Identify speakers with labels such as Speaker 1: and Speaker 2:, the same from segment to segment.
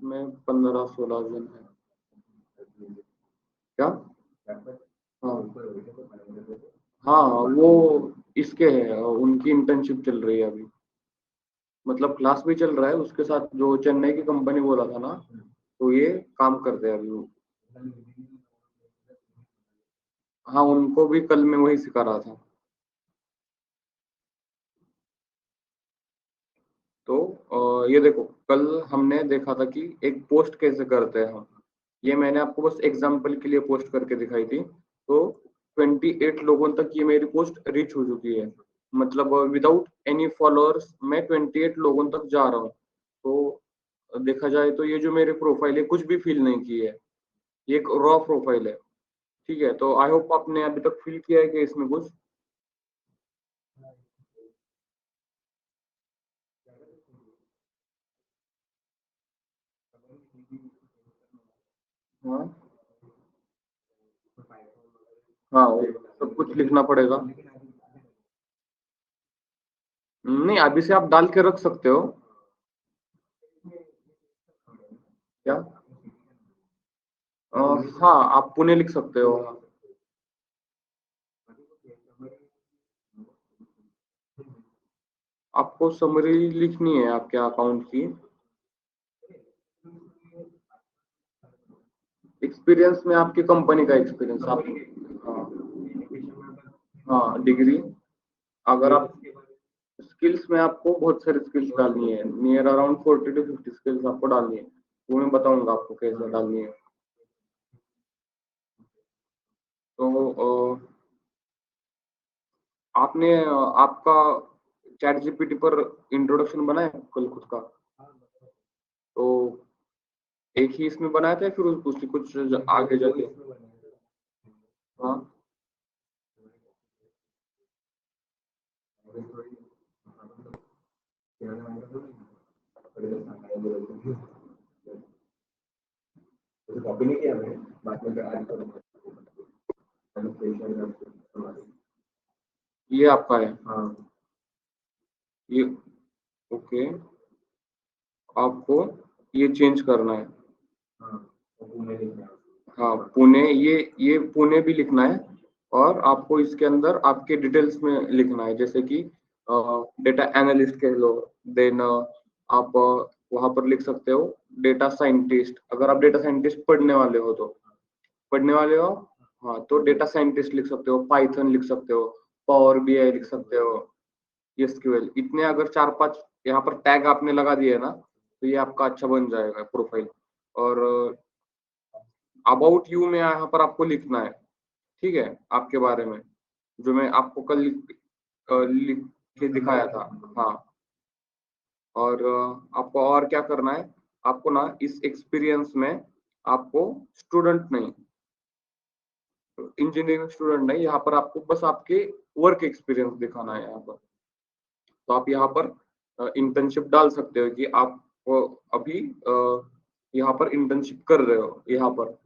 Speaker 1: इसमें 15-16 जन है। क्या? हाँ हाँ, वो इसके है, उनकी इंटर्नशिप चल रही है अभी। मतलब क्लास भी चल रहा है उसके साथ, जो चेन्नई की कंपनी बोला था ना, तो ये काम करते हैं अभी वो। हाँ, उनको भी कल मैं वही सिखा रहा था। तो ये देखो, कल हमने देखा था कि एक पोस्ट कैसे करते हैं हम। ये मैंने आपको बस एग्जांपल के लिए पोस्ट करके दिखाई थी। तो 28 लोगों तक ये मेरी पोस्ट रीच हो चुकी है। मतलब विदाउट एनी फॉलोअर्स मैं 28 लोगों तक जा रहा हूँ। तो देखा जाए तो ये जो मेरी प्रोफाइल है, कुछ भी फिल नहीं की है। ये एक रॉ प्रोफाइल है। ठीक है, तो आई होप आपने अभी तक फिल किया है कि इसमें कुछ। हाँ हाँ, वो सब कुछ लिखना पड़ेगा। नहीं, अभी से आप डाल के रख सकते हो। क्या? अ, हाँ, आप पुणे लिख सकते हो। आपको समरी लिखनी है आपके अकाउंट की। एक्सपीरियंस में आपकी कंपनी का एक्सपीरियंस आप। हाँ हाँ, डिग्री। अगर आप स्किल्स में, आपको बहुत सारी स्किल्स डालनी है, नियर अराउंड 40 to 50 स्किल्स आपको डालनी है। वो मैं बताऊंगा आपको कैसे डालनी है। तो आपने आपका चैट जीपीटी पर इंट्रोडक्शन बनाया कल खुद का? तो एक ही इसमें बनाया था या फिर उसकी कुछ आगे जाके? हाँ ये आपका है। ये ओके, आपको ये चेंज करना है। हाँ, पुणे, ये पुणे भी लिखना है। और आपको इसके अंदर आपके डिटेल्स में लिखना है, जैसे कि डेटा एनालिस्ट कह लो। देन आप वहां पर लिख सकते हो डेटा साइंटिस्ट, अगर आप डेटा साइंटिस्ट पढ़ने वाले हो तो। पढ़ने वाले हो, हाँ, तो डेटा साइंटिस्ट लिख सकते हो, पाइथन लिख सकते हो, पावर बीआई लिख सकते हो, एसक्यूएल। इतने अगर 4-5 यहाँ पर टैग आपने लगा दिए ना, तो ये आपका अच्छा बन जाएगा प्रोफाइल। और अबाउट यू में यहाँ पर आपको लिखना है। ठीक है, आपके बारे में, जो मैं आपको कल लिख के दिखाया था। हाँ, और आपको और क्या करना है, आपको ना इस एक्सपीरियंस में आपको स्टूडेंट नहीं, इंजीनियरिंग स्टूडेंट नहीं, यहाँ पर आपको बस आपके वर्क एक्सपीरियंस दिखाना है यहाँ पर। तो आप यहाँ पर इंटर्नशिप डाल सकते हो कि आप अभी यहाँ पर इंटर्नशिप कर रहे हो, यहाँ पर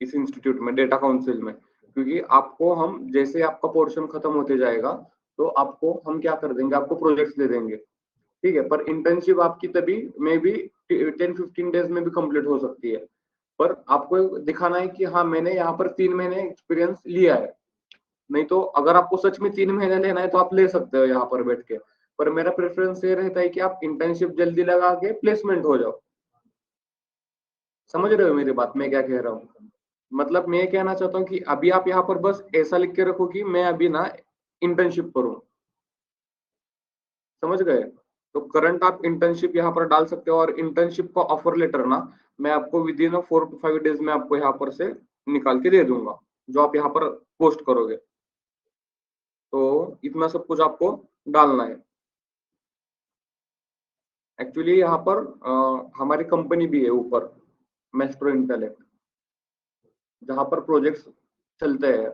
Speaker 1: इस इंस्टीट्यूट में, डेटा काउंसिल में। क्योंकि आपको हम जैसे आपका पोर्शन खत्म होते जाएगा, तो आपको हम क्या कर देंगे, आपको प्रोजेक्ट्स दे देंगे। ठीक है, पर इंटर्नशिप आपकी तभी मे बी 10-15 डेज में भी कंप्लीट हो सकती है। पर आपको दिखाना है कि हाँ, मैंने यहाँ पर 3 महीने एक्सपीरियंस लिया है। नहीं तो अगर आपको सच में 3 महीने लेना है तो आप ले सकते हो यहाँ पर बैठ के। पर मेरा प्रेफरेंस ये रहता है कि आप इंटर्नशिप जल्दी लगा के प्लेसमेंट हो जाओ। समझ रहे हो मेरी बात, मैं क्या कह रहा हूँ? मतलब मैं ये कहना चाहता हूँ कि अभी आप यहाँ पर बस ऐसा लिख के रखो कि मैं अभी ना इंटर्नशिप करूँ। समझ गए? तो करंट आप इंटर्नशिप यहाँ पर डाल सकते हो, और इंटर्नशिप का ऑफर लेटर ना मैं आपको विद इन 4 to 5 डेज में आपको यहाँ पर से निकाल के दे दूंगा, जो आप यहाँ पर पोस्ट करोगे। तो इतना सब कुछ आपको डालना है। एक्चुअली यहाँ पर हमारी कंपनी भी है ऊपर, मेस्ट्रो इंटेलेक्ट, जहाँ पर प्रोजेक्ट्स चलते हैं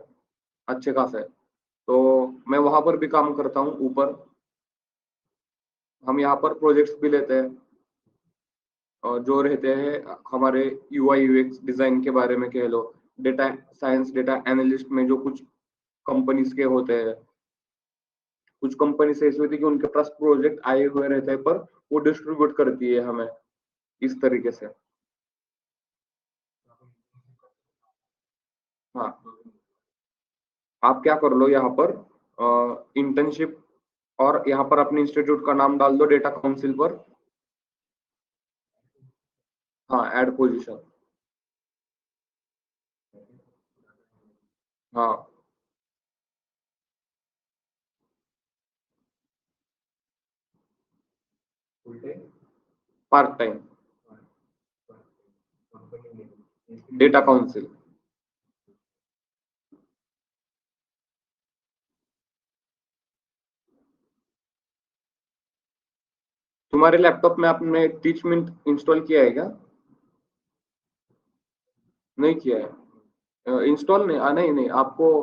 Speaker 1: अच्छे खासे। तो मैं वहां पर भी काम करता हूँ ऊपर। हम यहाँ पर प्रोजेक्ट्स भी लेते हैं, और जो रहते हैं हमारे यूआई यूएक्स डिजाइन के बारे में कह लो, डेटा साइंस, डेटा एनालिस्ट में जो कुछ कंपनीज के होते हैं। कुछ कंपनी से ऐसी होती है कि उनके पास प्रोजेक्ट आए हुए रहते हैं, पर वो डिस्ट्रीब्यूट करती है हमें इस तरीके से। आप क्या कर लो यहाँ पर इंटर्नशिप, और यहाँ पर अपने इंस्टीट्यूट का नाम डाल दो डेटा काउंसिल पर। हाँ, ऐड पोजीशन। हाँ, पार्ट टाइम डेटा काउंसिल। तुम्हारे लैपटॉप में आपने टीच मिनट इंस्टॉल किया है क्या? नहीं किया है? इंस्टॉल नहीं, नहीं नहीं, आपको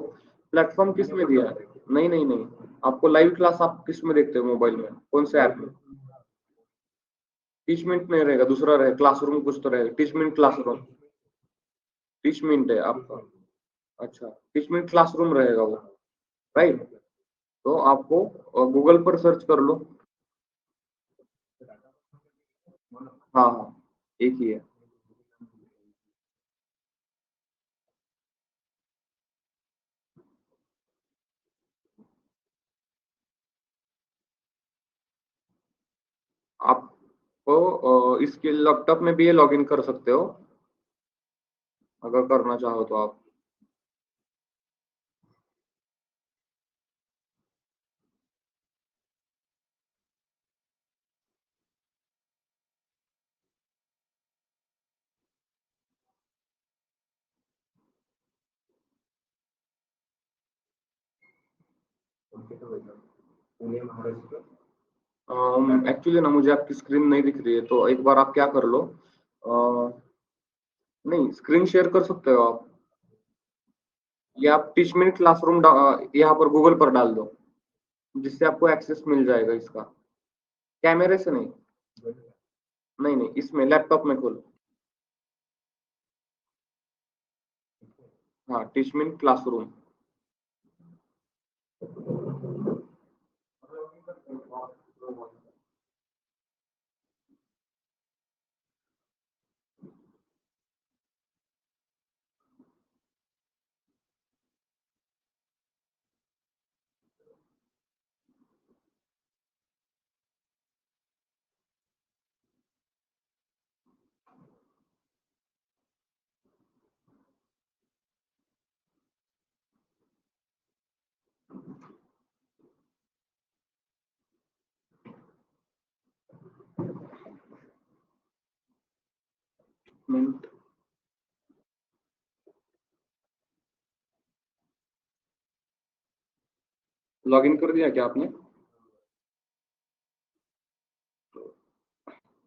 Speaker 1: प्लेटफॉर्म किस में दिया है? नहीं नहीं नहीं, आपको लाइव क्लास आप किस में देखते हो मोबाइल में, कौन से ऐप में? टीच मिनट नहीं रहेगा, दूसरा रहेगा, क्लासरूम कुछ तो रहेगा, teach minute classroom. Teach minute है आपका? अच्छा, टीच मिनट क्लासरूम रहेगा वो, राइट। तो आपको गूगल पर सर्च कर लो। हाँ हाँ, एक ही है। आपको इसके लैपटॉप में भी ये लॉगिन कर सकते हो, अगर करना चाहो तो आप। एक्चुअली ना मुझे आपकी स्क्रीन नहीं दिख रही है, तो एक बार आप क्या कर लो, नहीं, स्क्रीन शेयर कर सकते हो आप, या आप टीच मिनट क्लासरूम यहाँ पर गूगल पर डाल दो, जिससे आपको एक्सेस मिल जाएगा इसका। कैमरे से नहीं, नहीं नहीं, इसमें लैपटॉप में खोलो। हाँ, teach minute classroom. Minute. Login कर दिया क्या आपने?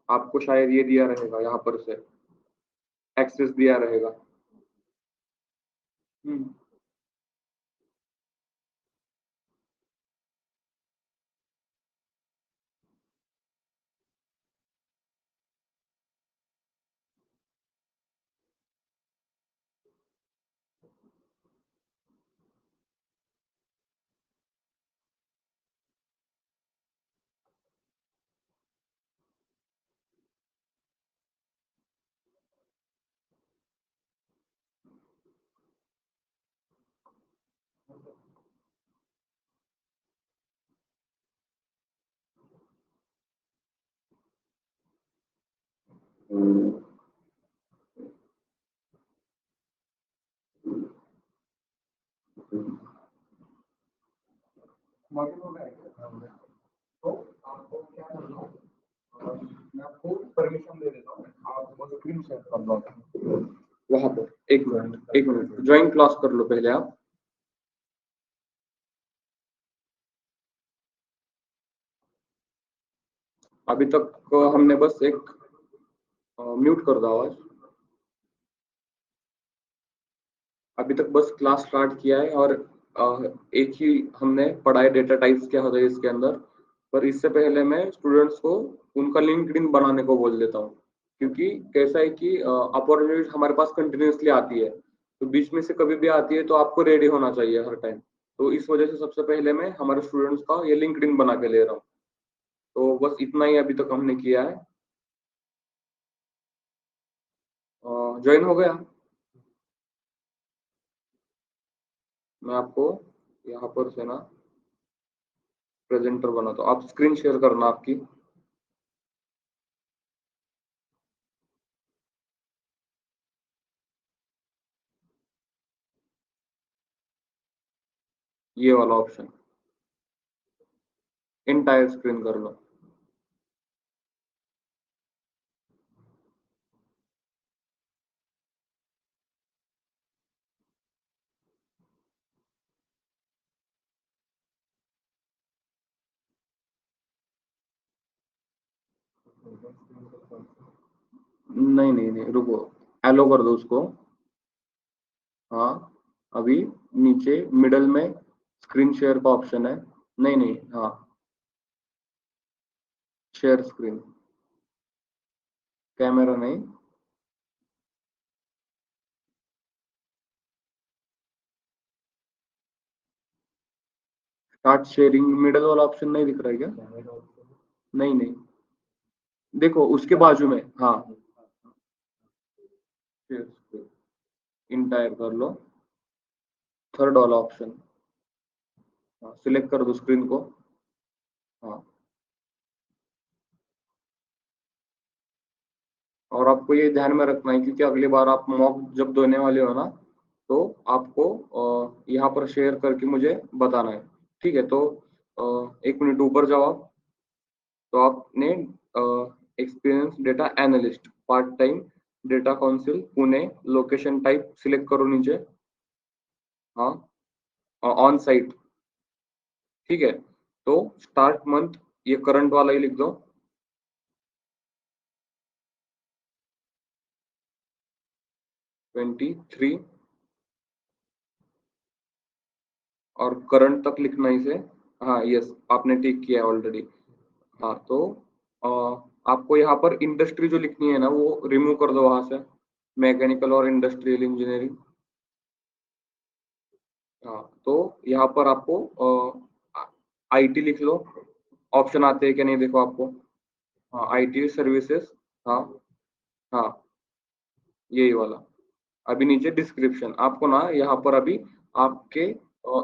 Speaker 1: आपको शायद ये दिया रहेगा यहाँ पर से, एक्सेस दिया रहेगा। हम्म। लॉगिन हो गया है क्या? तो आपको क्या करना है? मैं आपको परमिशन दे देता हूँ, आप वो स्क्रीन शेयर कर लो वहां पर। एक मिनट, एक मिनट, ज्वाइन क्लास कर लो पहले आप। अभी तक हमने बस एक, म्यूट कर दो आवाज। अभी तक बस क्लास स्टार्ट किया है, और एक ही हमने पढ़ा है डेटा टाइप्स क्या होता है इसके अंदर। पर इससे पहले मैं स्टूडेंट्स को उनका लिंक्डइन बनाने को बोल देता हूँ, क्योंकि कैसा है कि अपॉर्चुनिटी हमारे पास कंटिन्यूसली आती है, तो बीच में से कभी भी आती है, तो आपको रेडी होना चाहिए हर टाइम। तो इस वजह से सबसे पहले मैं हमारे स्टूडेंट्स का ये लिंक्डइन बना के ले रहा हूँ। तो बस इतना ही अभी तक हमने किया है। ज्वाइन हो गया? मैं आपको यहाँ पर से ना प्रेजेंटर बनाता हूँ, आप स्क्रीन शेयर करना आपकी। ये वाला ऑप्शन इंटायर स्क्रीन कर लो। नहीं नहीं नहीं, रुको, एलो कर दो उसको। हाँ, अभी नीचे मिडल में स्क्रीन शेयर का ऑप्शन है। नहीं नहीं, हाँ, शेयर स्क्रीन, कैमरा नहीं। स्टार्ट शेयरिंग मिडल वाला ऑप्शन नहीं दिख रहा है क्या? नहीं नहीं, देखो उसके बाजू में, हाँ, शेयर स्क्रीन, इंटायर कर लो, थर्ड वाला ऑप्शन, हाँ, सिलेक्ट कर दो स्क्रीन को। हाँ, और आपको ये ध्यान में रखना है क्योंकि अगली बार आप मॉक जब देने वाले हो ना, तो आपको यहाँ पर शेयर करके मुझे बताना है। ठीक है, तो 1 मिनट ऊपर जाओ आप। तो आपने experience data analyst part time data council Pune, location type select करो नीचे। हाँ, ऑन साइट। ठीक है, तो स्टार्ट मंथ ये करंट वाला ही लिख दो, 23, और करंट तक लिखना इसे। हाँ, यस, आपने टिक किया ऑलरेडी। हाँ, तो आपको यहाँ पर इंडस्ट्री जो लिखनी है ना वो रिमूव कर दो वहां से, मैकेनिकल और इंडस्ट्रियल इंजीनियरिंग। हाँ, तो यहाँ पर आपको आईटी लिख लो। ऑप्शन आते हैं क्या नहीं, देखो आपको। हाँ, आईटी सर्विसेज। हाँ हाँ, यही वाला। अभी नीचे डिस्क्रिप्शन आपको ना यहाँ पर अभी आपके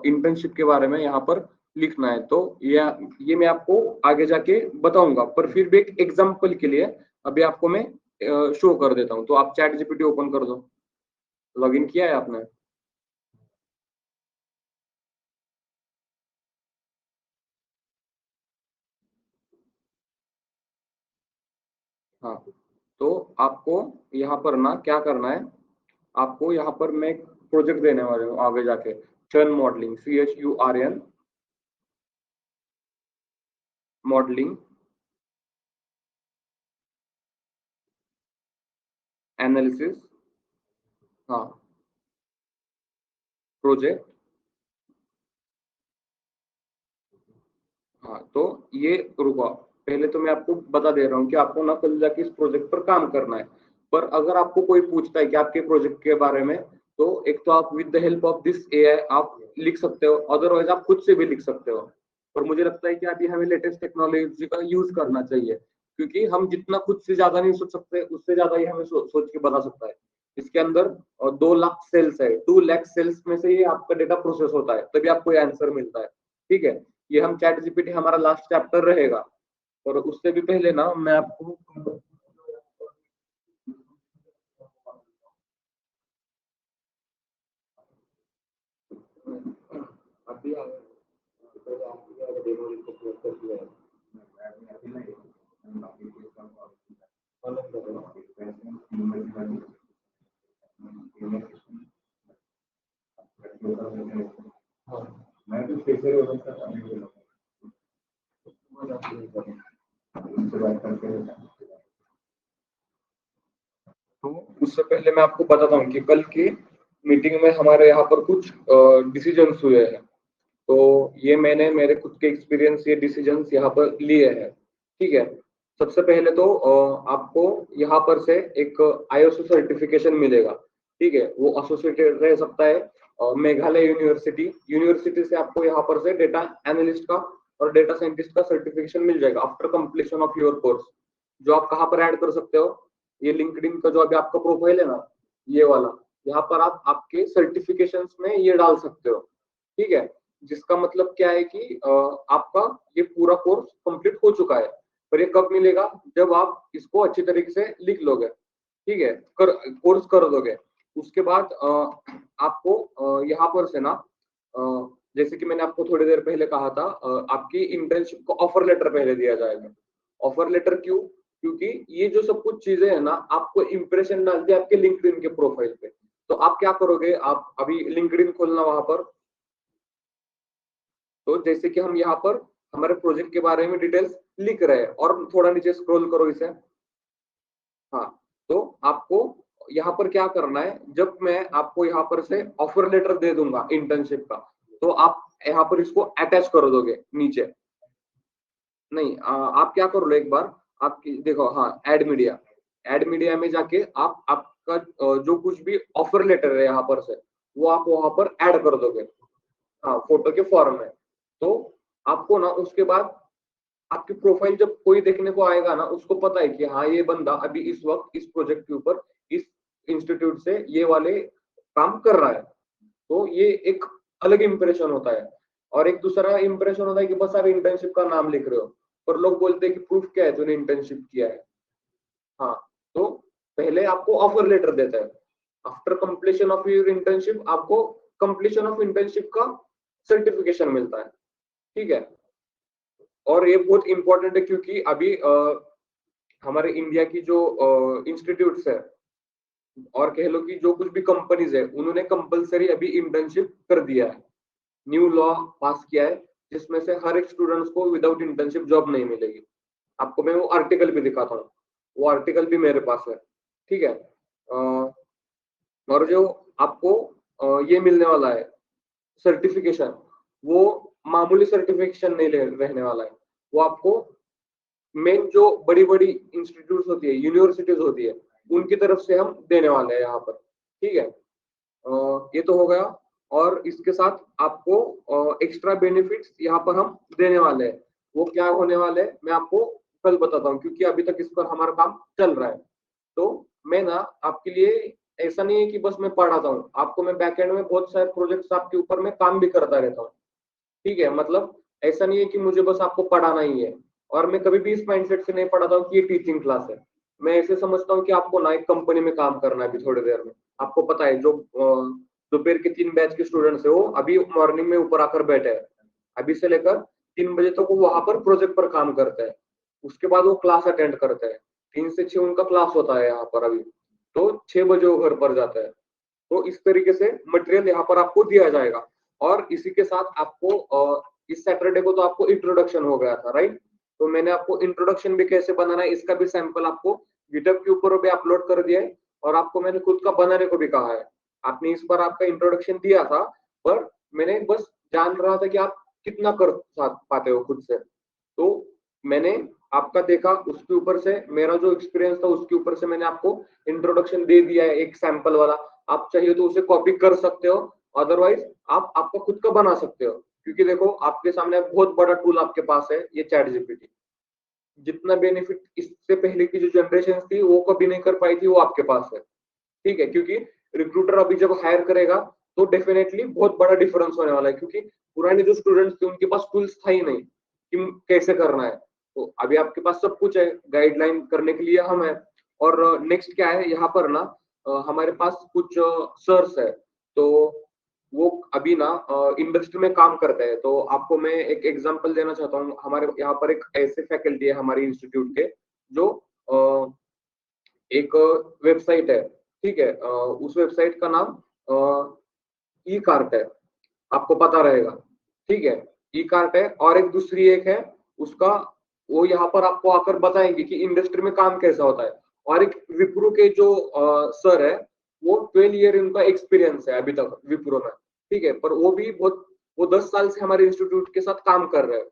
Speaker 1: इंटर्नशिप के बारे में यहाँ पर लिखना है। तो ये मैं आपको आगे जाके बताऊंगा, पर फिर भी एक एग्जांपल के लिए अभी आपको मैं शो कर देता हूँ। तो आप चैट जीपीटी ओपन कर दो। लॉगिन किया है आपने? हाँ, तो आपको यहाँ पर ना क्या करना है, आपको यहाँ पर मैं एक प्रोजेक्ट देने वाले हूँ आगे जाके, churn modelling, CHURN modelling analysis. हाँ, प्रोजेक्ट। हाँ, तो ये रुको, पहले तो मैं आपको बता दे रहा हूँ कि आपको ना कल जाके इस प्रोजेक्ट पर काम करना है। पर अगर आपको कोई पूछता है कि आपके प्रोजेक्ट के बारे में, तो एक तो आप with the help of this AI आप लिख सकते हो, अदरवाइज आप खुद से भी लिख सकते हो। पर मुझे लगता है कि अभी हमें लेटेस्ट टेक्नोलॉजी का यूज करना चाहिए, क्योंकि हम जितना खुद से ज्यादा नहीं सोच सकते, उससे ज्यादा ही हमें सोच के बता सकता है। इसके अंदर 2 लाख सेल्स है, 2 लाख सेल्स में से ये आपका डेटा प्रोसेस होता है, तभी आपको आंसर मिलता है। ठीक है, ये हम चैट जीपीटी हमारा लास्ट चैप्टर रहेगा। और उससे भी पहले ना मैं आपको अभी मैं तो तो उससे पहले मैं आपको बताता हूँ कि कल की मीटिंग में हमारे यहाँ पर कुछ डिसीजंस हुए हैं। तो ये मैंने मेरे खुद के एक्सपीरियंस ये डिसीजंस यहाँ पर लिए हैं। ठीक है, सबसे पहले तो आपको यहाँ पर से एक आईएसओ सर्टिफिकेशन मिलेगा। ठीक है, वो एसोसिएटेड रह सकता है मेघालय यूनिवर्सिटी यूनिवर्सिटी से आपको यहाँ पर से डेटा एनालिस्ट का और डेटा साइंटिस्ट का सर्टिफिकेशन मिल जाएगा after completion of your course. जो आप कहाँ पर ऐड कर सकते हो, ये लिंक्डइन का जो अभी आपका प्रोफाइल है ना, ये वाला, यहाँ पर आप आपके सर्टिफिकेशंस में ये डाल सकते हो। ठीक है। जिसका मतलब क्या है कि आपका ये पूरा कोर्स कंप्लीट हो चुका है। पर ये कब मिलेगा? जब आप इसको अच्छी तरीके से लिख लोगे, ठीक है, कर कोर्स कर दोगे। उसके बाद आपको यहाँ पर से ना जैसे कि मैंने आपको थोड़ी देर पहले कहा था, आपकी इंटर्नशिप को ऑफर लेटर पहले दिया जाएगा। ऑफर लेटर क्यों? क्योंकि ये जो सब कुछ चीजें है ना, आपको इंप्रेशन डालती है आपके लिंक्डइन के प्रोफाइल पे। तो आप क्या करोगे? आप अभी लिंक्डइन खोलना वहां पर। तो जैसे कि हम यहाँ पर हमारे प्रोजेक्ट के बारे में डिटेल्स लिख रहे हैं और थोड़ा नीचे स्क्रॉल करो इसे। हाँ, तो आपको यहाँ पर क्या करना है, जब मैं आपको यहाँ पर से ऑफर लेटर दे दूंगा इंटर्नशिप का, तो आप यहाँ पर इसको अटैच कर दोगे नीचे। नहीं, आप क्या कर लो एक बार, आपकी देखो, हाँ, ऐड मीडिया में जाके आप आपका जो कुछ भी ऑफर लेटर है यहाँ पर से, वो आप वहां पर ऐड कर दोगे। हाँ, फोटो के फॉर्म में। तो आपको ना उसके बाद आपकी प्रोफाइल जब कोई देखने को आएगा ना, उसको पता है कि हाँ, ये बंदा अभी इस वक्त इस प्रोजेक्ट के ऊपर इस इंस्टीट्यूट से ये वाले काम कर रहा है। तो ये एक अलग इंप्रेशन होता है। और एक दूसरा इंप्रेशन होता है कि बस आप इंटर्नशिप का नाम लिख रहे हो, पर लोग बोलते हैं कि प्रूफ क्या है तूने इंटर्नशिप किया है। हाँ, तो पहले आपको ऑफर लेटर देता है। After completion of your internship आपको कंप्लीशन ऑफ इंटर्नशिप का सर्टिफिकेशन मिलता है। ठीक है। और ये बहुत इंपॉर्टेंट है क्योंकि अभी हमारे इंडिया की जो इंस्टीट्यूट्स है, और कह लो कि जो कुछ भी कंपनीज है, उन्होंने कंपलसरी अभी इंटर्नशिप कर दिया है। न्यू लॉ पास किया है, जिसमें से हर एक स्टूडेंट्स को विदाउट इंटर्नशिप जॉब नहीं मिलेगी। आपको मैं वो आर्टिकल भी दिखाता हूँ। वो आर्टिकल भी मेरे पास है। ठीक है। और जो आपको ये मिलने वाला है सर्टिफिकेशन, वो मामूली सर्टिफिकेशन नहीं रहने वाला है। वो आपको मेन जो बड़ी बड़ी इंस्टीट्यूट होती है, यूनिवर्सिटीज होती है, उनकी तरफ से हम देने वाले हैं यहाँ पर। ठीक है। ये तो हो गया। और इसके साथ आपको एक्स्ट्रा बेनिफिट्स यहाँ पर हम देने वाले हैं। वो क्या होने वाले हैं मैं आपको कल बताता हूँ, क्योंकि अभी तक इस पर हमारा काम चल रहा है। तो मैं ना आपके लिए, ऐसा नहीं है कि बस मैं पढ़ाता हूँ आपको, मैं बैकएंड में बहुत सारे प्रोजेक्ट्स आपके ऊपर मैं काम भी करता रहता हूँ। ठीक है। मतलब ऐसा नहीं है कि मुझे बस आपको पढ़ाना ही है। और मैं कभी भी इस माइंडसेट से नहीं पढ़ाता हूँ कि ये टीचिंग क्लास है। मैं ऐसे समझता हूँ कि आपको ना एक कंपनी में काम करना है अभी थोड़ी देर में। आपको पता है, जो दोपहर के 3 बैच के स्टूडेंट्स है, वो अभी मॉर्निंग में ऊपर आकर बैठे हैं। अभी से लेकर 3 बजे तक वो वहां पर प्रोजेक्ट पर काम करते हैं। उसके बाद वो क्लास अटेंड करते हैं। 3 से 6 उनका क्लास होता है यहाँ पर अभी। तो 6 बजे वो घर पर जाता है। तो इस तरीके से मटेरियल यहाँ पर आपको दिया जाएगा। और इसी के साथ आपको इस सैटरडे को तो आपको इंट्रोडक्शन हो गया था, राइट? तो मैंने आपको इंट्रोडक्शन भी कैसे बनाना है इसका भी सैंपल आपको गिटहब के ऊपर भी अपलोड कर दिया है। और आपको मैंने खुद का बनाने को भी कहा है। आपने इस बार आपका इंट्रोडक्शन दिया था, पर मैंने बस जान रहा था कि आप कितना कर पाते हो खुद से। तो मैंने आपका देखा, उसके ऊपर से मेरा जो एक्सपीरियंस था उसके ऊपर से मैंने आपको इंट्रोडक्शन दे दिया है, एक सैंपल वाला। आप चाहिए तो उसे कॉपी कर सकते हो, अदरवाइज आप आपका खुद का बना सकते हो। क्योंकि देखो, आपके सामने बहुत बड़ा टूल आपके पास है, ये चैट जीपीटी। जितना बेनिफिट इससे पहले की जो जनरेशन थी वो कभी नहीं कर पाई थी, वो आपके पास है। ठीक है। क्योंकि रिक्रूटर अभी जब हायर करेगा, तो डेफिनेटली बहुत बड़ा डिफरेंस होने वाला है, क्योंकि पुराने जो स्टूडेंट्स थे उनके पास टूल्स था ही नहीं कि कैसे करना है। तो अभी आपके पास सब कुछ है, गाइडलाइन करने के लिए हम है। और नेक्स्ट क्या है यहाँ पर ना, हमारे पास कुछ सर्स है। तो वो अभी ना इंडस्ट्री में काम करते हैं। तो आपको मैं एक एग्जांपल देना चाहता हूँ। हमारे यहाँ पर एक ऐसे फैकल्टी है हमारे इंस्टीट्यूट के, जो एक वेबसाइट है। ठीक है। उस वेबसाइट का नाम ई कार्ट है, आपको पता रहेगा। ठीक है। ई कार्ट है, और एक दूसरी एक है उसका, वो यहाँ पर आपको आकर बताएंगे कि इंडस्ट्री में काम कैसा होता है। और एक विप्रो के जो सर है, वो 12 ईयर उनका एक्सपीरियंस है अभी तक विप्रो में। ठीक है। पर वो भी बहुत, वो 10 साल से हमारे इंस्टीट्यूट के साथ काम कर रहे हैं।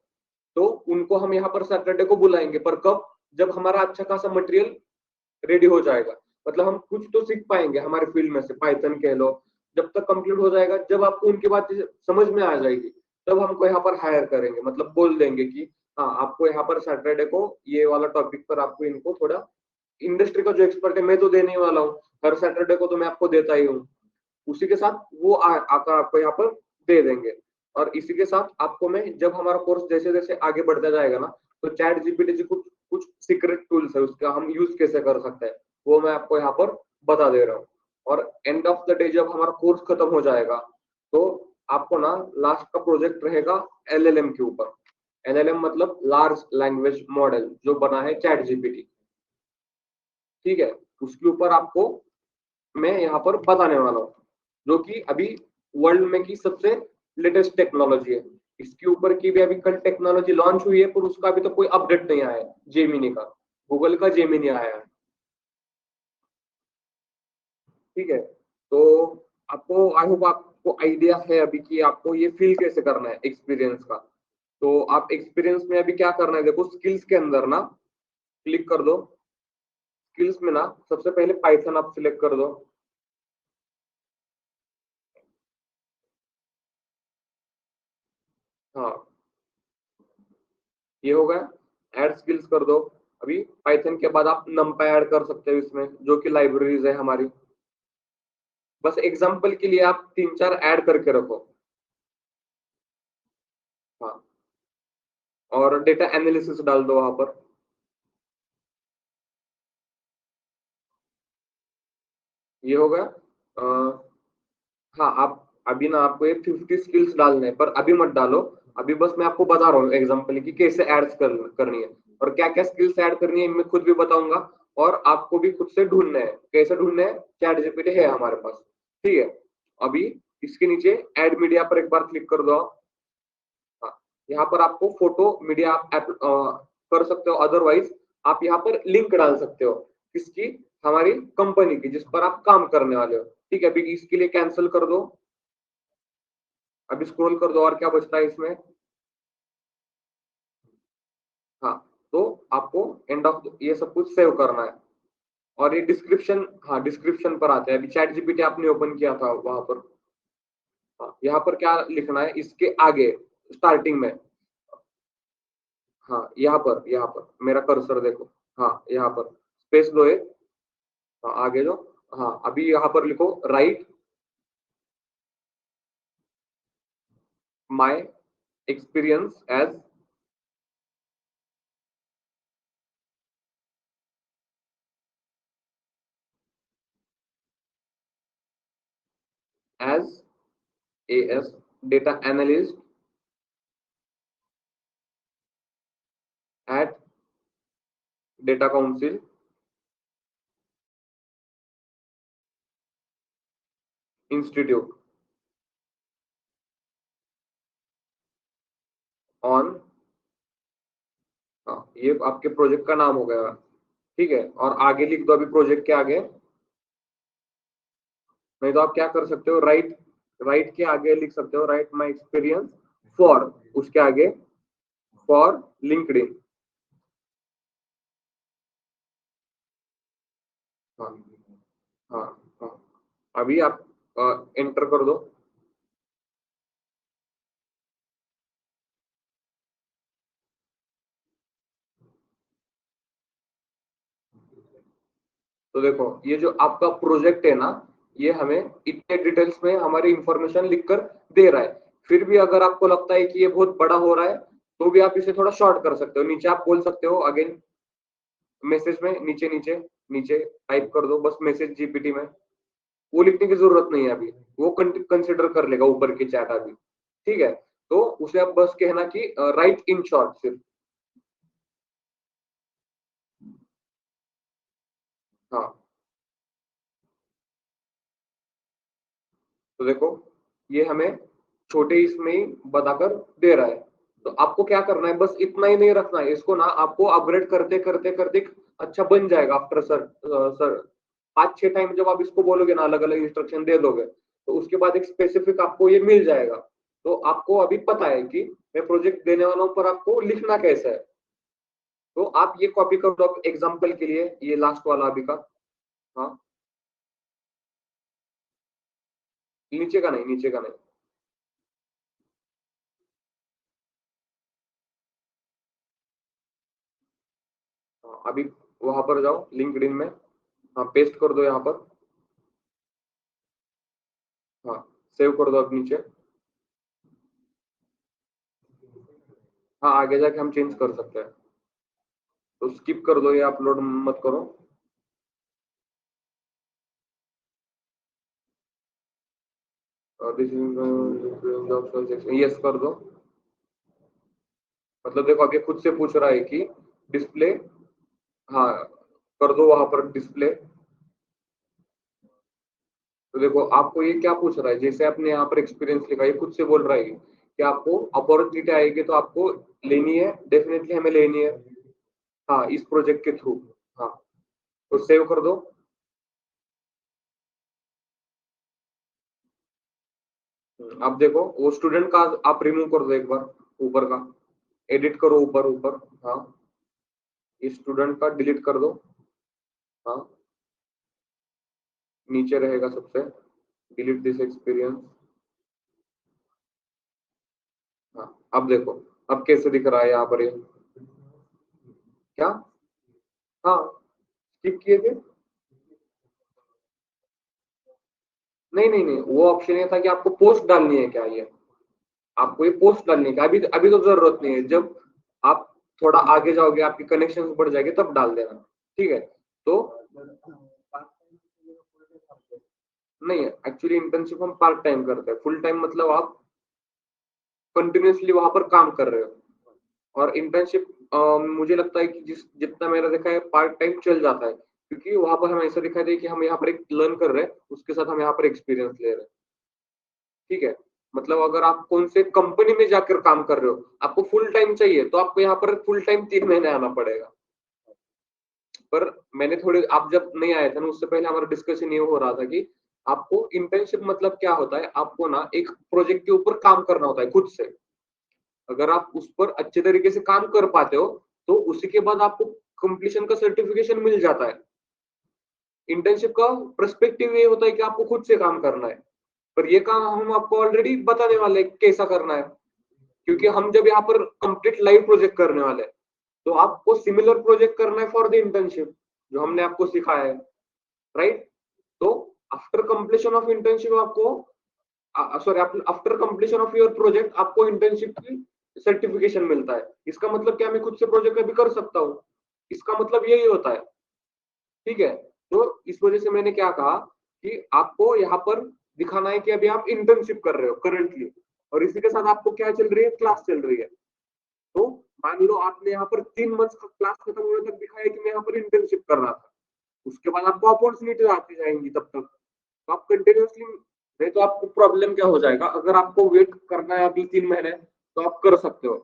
Speaker 1: तो उनको हम यहाँ पर सैटरडे को बुलाएंगे, पर कब? जब हमारा अच्छा खासा मटेरियल रेडी हो जाएगा। मतलब हम कुछ तो सीख पाएंगे हमारे फील्ड में से, पाइथन कह लो। जब तक कंप्लीट हो जाएगा, जब आपको उनकी बात समझ में आ जाएगी, तब हमको यहाँ पर हायर करेंगे। मतलब बोल देंगे कि हाँ, आपको यहाँ पर सैटरडे को ये वाला टॉपिक पर आपको इनको थोड़ा, इंडस्ट्री का जो एक्सपर्ट है मैं तो देने ही वाला हूँ, हर सैटरडे को तो मैं आपको देता ही हूँ। उसी के साथ वो आकर आपको यहाँ पर दे देंगे। और इसी के साथ आपको मैं, जब हमारा कोर्स जैसे जैसे आगे बढ़ता जाएगा ना, तो चैट जीपीटी जी कुछ कुछ सीक्रेट टूल्स है, उसका हम यूज कैसे कर सकते हैं वो मैं आपको यहाँ पर बता दे रहा हूँ। और एंड ऑफ द डे जब हमारा कोर्स खत्म हो जाएगा, तो आपको ना लास्ट का प्रोजेक्ट रहेगा एलएलएम के ऊपर। एलएलएम मतलब लार्ज लैंग्वेज मॉडल, जो बना है चैट जीपीटी, ठीक है। उसके ऊपर आपको मैं यहाँ पर बताने वाला हूँ, जो कि अभी वर्ल्ड में की सबसे लेटेस्ट टेक्नोलॉजी है। इसके ऊपर की भी अभी कल टेक्नोलॉजी लॉन्च हुई है, पर उसका अभी तो कोई अपडेट नहीं आया है। जेमिनी का, गूगल का जेमिनी आया है, ठीक है। तो आपको, आई होप आपको आइडिया है अभी कि आपको ये फील कैसे करना है एक्सपीरियंस का। तो आप एक्सपीरियंस में अभी क्या करना है, देखो स्किल्स के अंदर ना क्लिक कर दो। स्किल्स में ना सबसे पहले पाइथन आप सिलेक्ट कर दो। हाँ, ये हो गया। ऐड स्किल्स कर दो। अभी पाइथन के बाद आप नमपै ऐड कर सकते हो इसमें, जो कि लाइब्रेरीज है हमारी। बस एग्जांपल के लिए आप तीन चार ऐड करके रखो। हाँ, और डेटा एनालिसिस डाल दो वहां पर। ये हो गया। हाँ, आप अभी ना आपको ये 50 स्किल्स डालने हैं, पर अभी मत डालो। अभी बस मैं आपको बता रहा हूँ एग्जांपल की कैसे एड्स करनी है, और क्या क्या स्किल्स ऐड करनी है मैं खुद भी बताऊंगा। और आपको भी खुद से ढूंढना है, कैसे ढूंढना है, चैट जीपीटी है हमारे पास, ठीक है। अभी इसके नीचे ऐड मीडिया पर एक बार क्लिक कर दो आप। हाँ, यहाँ पर आपको फोटो मीडिया आप कर सकते हो, अदरवाइज आप यहाँ पर लिंक डाल सकते हो, किसकी, हमारी कंपनी की जिस पर आप काम करने वाले हो, ठीक है। अभी इसके लिए कैंसिल कर दो। अभी स्क्रॉल कर दो, और क्या बचता है इसमें। हाँ, तो आपको एंड ऑफ ये सब कुछ सेव करना है। और ये डिस्क्रिप्शन, हाँ डिस्क्रिप्शन पर आते हैं। अभी चैट जीपीटी आपने ओपन किया था वहां पर। हाँ, यहाँ पर क्या लिखना है इसके आगे, स्टार्टिंग में। हाँ, यहाँ पर मेरा कर्सर देखो। हाँ, यहाँ पर स्पेस दो एक। हाँ, आगे जो, हाँ अभी यहाँ पर लिखो write my experience as as data analyst at data council institute on. हाँ, ये आपके प्रोजेक्ट का नाम हो गया, ठीक है। और आगे लिख दो अभी प्रोजेक्ट के आगे। नहीं तो आप क्या कर सकते हो, राइट, राइट के आगे लिख सकते हो राइट माई एक्सपीरियंस फॉर, उसके आगे फॉर लिंक्डइन। हाँ, हाँ, हाँ, अभी आप एंटर कर दो। तो देखो ये जो आपका प्रोजेक्ट है ना, ये हमें इतने डिटेल्स में हमारी इंफॉर्मेशन लिखकर दे रहा है। फिर भी अगर आपको लगता है कि ये बहुत बड़ा हो रहा है, तो भी आप इसे थोड़ा शॉर्ट कर सकते हो। नीचे आप बोल सकते हो अगेन, मैसेज में नीचे नीचे नीचे टाइप कर दो बस मैसेज जीपीटी में। वो लिखने की जरूरत नहीं है अभी, वो कंसिडर कर लेगा ऊपर की चैट अभी, ठीक है। तो उसे आप बस कहना कि राइट इन शॉर्ट सिर्फ। हाँ, तो देखो ये हमें छोटे इसमें ही बताकर दे रहा है। तो आपको क्या करना है, बस इतना ही नहीं रखना है इसको ना, आपको अपग्रेड करते करते करते अच्छा बन जाएगा आफ्टर सर 5-6 टाइम जब आप इसको बोलोगे ना, अलग अलग इंस्ट्रक्शन दे दोगे, तो उसके बाद एक स्पेसिफिक आपको ये मिल जाएगा। तो आपको अभी पता है कि मैं प्रोजेक्ट देने वाला हूँ, पर आपको लिखना कैसे है। तो आप ये कॉपी कर दो एग्जाम्पल के लिए, ये लास्ट वाला अभी का। हाँ, नीचे का नहीं, नीचे का नहीं। हाँ, अभी वहां पर जाओ लिंक्डइन में। हाँ, पेस्ट कर दो यहाँ पर। हाँ, सेव कर दो अब नीचे। हाँ, आगे जाके हम चेंज कर सकते हैं। तो स्किप कर दो, ये अपलोड मत करो। दिस इज यस कर दो। मतलब देखो अभी खुद से पूछ रहा है कि डिस्प्ले, हाँ कर दो वहां पर डिस्प्ले। तो देखो आपको ये क्या पूछ रहा है, जैसे आपने यहाँ पर एक्सपीरियंस लिखा, ये खुद से बोल रहा है कि आपको अपॉर्चुनिटी आएगी तो आपको लेनी है, डेफिनेटली हमें लेनी है। हाँ, इस प्रोजेक्ट के थ्रू। हाँ, तो सेव कर दो। अब देखो वो स्टूडेंट का आप रिमूव कर दो एक बार, ऊपर का एडिट करो, ऊपर ऊपर। हाँ, इस स्टूडेंट का डिलीट कर दो। हाँ, नीचे रहेगा सबसे, डिलीट दिस एक्सपीरियंस। हाँ, अब देखो अब कैसे दिख रहा है यहाँ पर ये, क्या? हाँ, स्किप किए थे। नहीं नहीं नहीं, वो ऑप्शन ये था कि आपको पोस्ट डालनी है क्या, ये आपको ये पोस्ट डालनी है क्या? अभी अभी तो जरूरत नहीं है, जब आप थोड़ा आगे जाओगे, आपकी कनेक्शन बढ़ जाएंगे, तब डाल देना। ठीक है, तो नहीं, एक्चुअली इंटर्नशिप हम पार्ट टाइम करते हैं, फुल टाइम मतलब आप कंटिन्यूअसली वहां पर काम कर रहे हो। और इंटर्नशिप मुझे लगता है कि जितना मैंने देखा है पार्ट टाइम चल जाता है, क्योंकि वहां पर हमें ऐसा दिखाई दे कि हम यहाँ पर एक लर्न कर रहे हैं, उसके साथ हम यहाँ पर एक्सपीरियंस ले रहे हैं। ठीक है, मतलब अगर आप कौन से कंपनी में जाकर काम कर रहे हो, आपको फुल टाइम चाहिए, तो आपको यहाँ पर फुल टाइम 3 महीने आना पड़ेगा। पर मैंने थोड़े, आप जब नहीं आए थे ना, उससे पहले हमारा डिस्कशन ये हो रहा था कि आपको इंटर्नशिप मतलब क्या होता है, आपको ना एक प्रोजेक्ट के ऊपर काम करना होता है खुद से। अगर आप उस पर अच्छे तरीके से काम कर पाते हो, तो उसी के बाद आपको कंप्लीशन का सर्टिफिकेशन मिल जाता है। इंटर्नशिप का पर्सपेक्टिव ये होता है कि आपको खुद से काम करना है, पर ये काम हम आपको ऑलरेडी बताने वाले हैं कैसा करना है, क्योंकि हम जब यहाँ पर कंप्लीट लाइव प्रोजेक्ट करने वाले हैं, तो आपको सिमिलर प्रोजेक्ट करना है फॉर द इंटर्नशिप, जो हमने आपको सिखाया है। राइट? तो आफ्टर कंप्लीशन ऑफ इंटर्नशिप आपको, sorry, after completion of your project आपको इंटर्नशिप की सर्टिफिकेशन मिलता है। इसका मतलब क्या, मैं खुद से प्रोजेक्ट अभी कर सकता हूँ, इसका मतलब यही होता है। ठीक है, तो इस वजह से मैंने क्या कहा कि आपको यहाँ पर दिखाना है कि अभी आप इंटर्नशिप कर रहे हो करंटली, और इसी के साथ आपको क्या चल रही है, क्लास चल रही है। तो मान लो आपने यहाँ पर 3 मंथ का क्लास खत्म होने तक दिखाया कि मैं यहाँ पर इंटर्नशिप कर रहा था, उसके बाद आपको अपॉर्चुनिटी आती जाएंगी तब तक, तो आप कंटिन्यूसली, नहीं तो आपको प्रॉब्लम क्या हो जाएगा, अगर आपको वेट करना है अभी 3 महीने, तो आप कर सकते हो।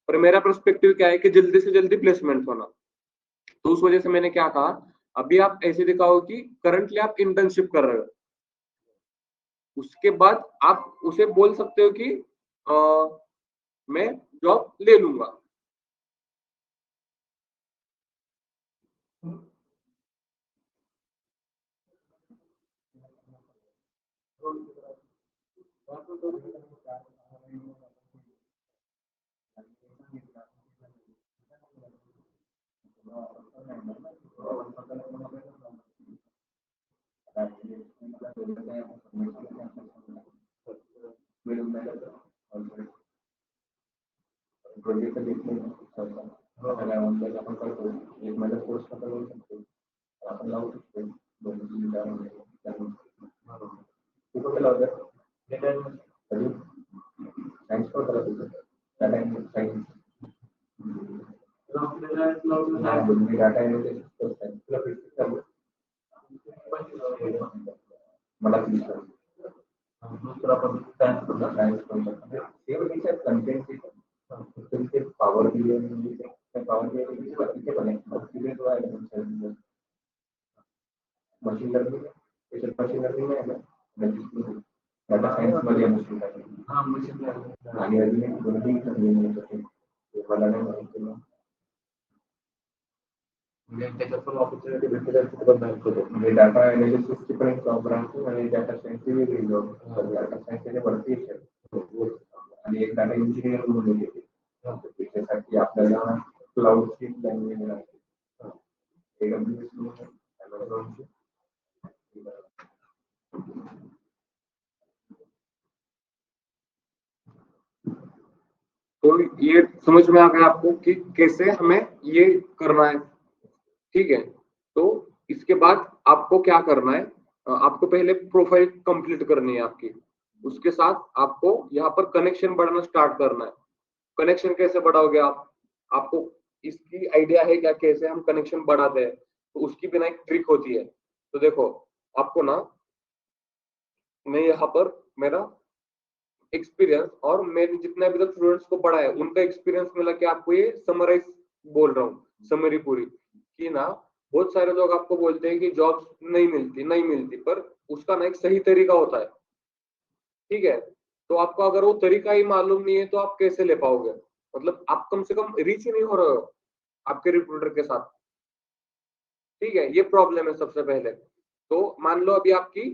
Speaker 1: पर मेरा पर्सपेक्टिव क्या है कि जल्दी से जल्दी प्लेसमेंट होना। तो उस वजह से मैंने क्या कहा, अभी आप ऐसे दिखाओ कि करंटली आप इंटर्नशिप कर रहे हो, उसके बाद आप उसे बोल सकते हो कि मैं जॉब ले लूंगा। तो ये समझ में आ गया आपको कि कैसे हमें ये करना है, ठीक है। तो इसके बाद आपको क्या करना है, आपको पहले प्रोफाइल कंप्लीट करनी है आपकी, उसके साथ आपको यहाँ पर कनेक्शन बढ़ाना स्टार्ट करना है। कनेक्शन कैसे बढ़ाओगे आप, आपको इसकी आइडिया है क्या कैसे हम कनेक्शन बढ़ाते हैं? तो उसकी भी ना एक ट्रिक होती है। तो देखो, आपको ना, मैं यहाँ पर मेरा एक्सपीरियंस और मैंने जितने अभी तक स्टूडेंट्स को पढ़ा है उनका एक्सपीरियंस मिला के आपको ये समराइज बोल रहा हूँ, समरी पूरी, कि ना बहुत सारे लोग आपको बोलते हैं कि जॉब्स नहीं मिलती, पर उसका ना एक सही तरीका होता है, ठीक है। तो आपको अगर वो तरीका ही मालूम नहीं है तो आप कैसे ले पाओगे, मतलब आप कम से कम रीच ही नहीं हो रहे हो आपके रिक्रूटर के साथ, ठीक है। ये प्रॉब्लम है सबसे पहले। तो मान लो अभी आपकी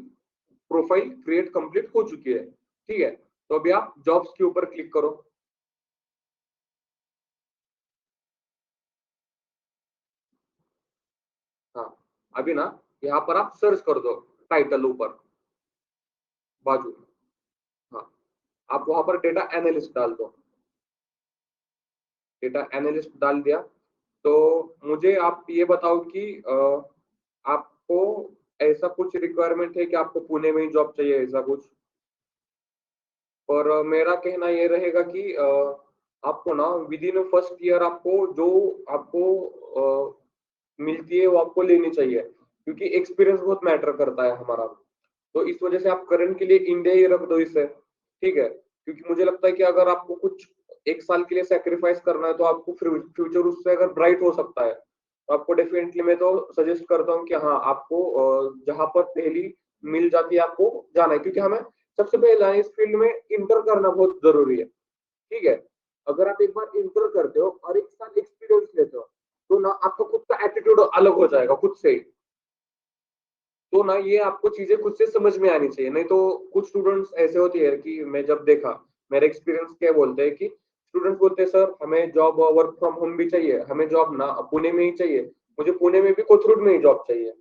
Speaker 1: प्रोफाइल क्रिएट कंप्लीट हो चुकी है, ठीक है। तो अभी आप जॉब्स के ऊपर क्लिक करो। हाँ, अभी ना यहाँ पर आप सर्च कर दो, टाइटल ऊपर बाजू में। हाँ, आप वहां पर डेटा एनालिस्ट डाल दो। डेटा एनालिस्ट डाल दिया, तो मुझे आप ये बताओ कि आपको ऐसा कुछ रिक्वायरमेंट है कि आपको पुणे में ही जॉब चाहिए, ऐसा कुछ? पर मेरा कहना ये रहेगा कि आपको ना विद इन फर्स्ट ईयर आपको जो आपको मिलती है वो आपको लेनी चाहिए, क्योंकि एक्सपीरियंस बहुत मैटर करता है हमारा। तो इस वजह से आप करंट के लिए इंडिया ही रख दो इसे, ठीक है। क्योंकि मुझे लगता है कि अगर आपको कुछ एक साल के लिए सेक्रीफाइस करना है तो आपको फ्यूचर उससे अगर ब्राइट हो सकता है, तो आपको डेफिनेटली मैं तो सजेस्ट करता हूँ कि हाँ, आपको जहां पर पहली मिल जाती है आपको जाना है, क्योंकि हमें सबसे पहले इस फील्ड में इंटर करना बहुत जरूरी है, ठीक है। अगर आप एक बार इंटर करते हो और एक साल एक्सपीरियंस लेते हो, तो ना आपका खुद का एटीट्यूड अलग हो जाएगा खुद से ही। तो ना ये आपको चीजें खुद से समझ में आनी चाहिए, नहीं तो कुछ स्टूडेंट्स ऐसे होते हैं कि मैं जब देखा, मेरा एक्सपीरियंस क्या बोलते हैं कि स्टूडेंट्स बोलते हैं सर हमें जॉब वर्क फ्रॉम होम भी चाहिए, हमें जॉब ना पुणे में ही चाहिए, मुझे पुणे में भी कोथरूड में ही जॉब चाहिए।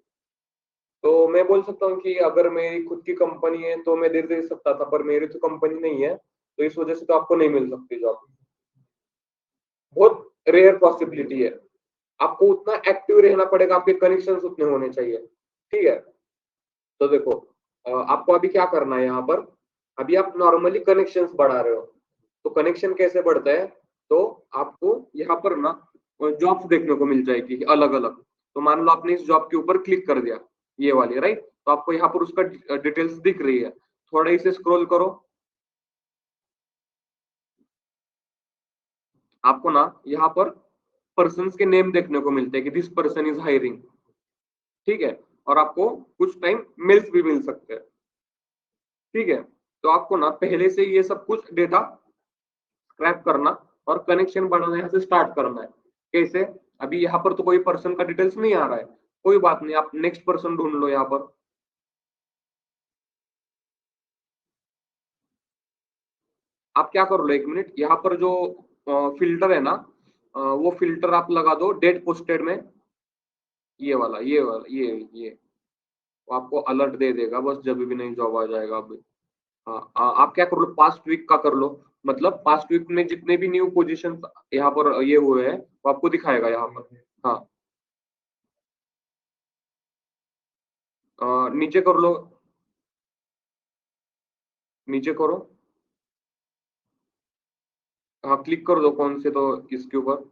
Speaker 1: तो मैं बोल सकता हूँ कि अगर मेरी खुद की कंपनी है तो मैं दे सकता था, पर मेरी तो कंपनी नहीं है, तो इस वजह से तो आपको नहीं मिल सकती जॉब, बहुत रेयर पॉसिबिलिटी है। आपको उतना एक्टिव रहना पड़ेगा, आपके कनेक्शन उतने होने चाहिए, ठीक है। तो देखो, आपको अभी क्या करना है यहाँ पर, अभी आप नॉर्मली कनेक्शंस बढ़ा रहे हो। तो कनेक्शन कैसे बढ़ता है, तो आपको यहाँ पर ना जॉब्स देखने को मिल जाएगी अलग अलग। तो मान लो आपने इस जॉब के ऊपर क्लिक कर दिया, ये वाली, राइट। तो आपको यहाँ पर उसका डिटेल्स दिख रही है, थोड़ा इसे स्क्रॉल करो। आपको ना यहाँ पर पर्सन के नेम देखने को मिलते हैं कि दिस पर्सन इज हायरिंग, ठीक है। और आपको कुछ टाइम मेल्स भी मिल सकते हैं, ठीक है। तो आपको ना पहले से ये सब कुछ डेटा क्रैप करना और कनेक्शन बढ़ाना यहाँ से स्टार्ट करना है। कैसे? अभी यहाँ पर तो कोई पर्सन का डिटेल्स नहीं आ रहा है, कोई बात नहीं, आप नेक्स्ट पर्सन ढूंढ लो यहाँ पर। आप क्या कर लो, एक मिनट, यहाँ पर जो फिल्टर है ना, वो फिल्टर आप लगा दो डेट पोस्टेड में, ये वाला ये वो आपको अलर्ट दे देगा बस जब भी नई जॉब आ जाएगा अभी। हाँ, आप क्या कर लो, पास्ट वीक का कर लो, मतलब पास्ट वीक में जितने भी न्यू पोजीशन यहाँ पर ये हुए हैं वो आपको दिखाएगा यहाँ पर। हाँ, नीचे कर लो, नीचे करो। हाँ, क्लिक कर दो कौन से तो इसके ऊपर।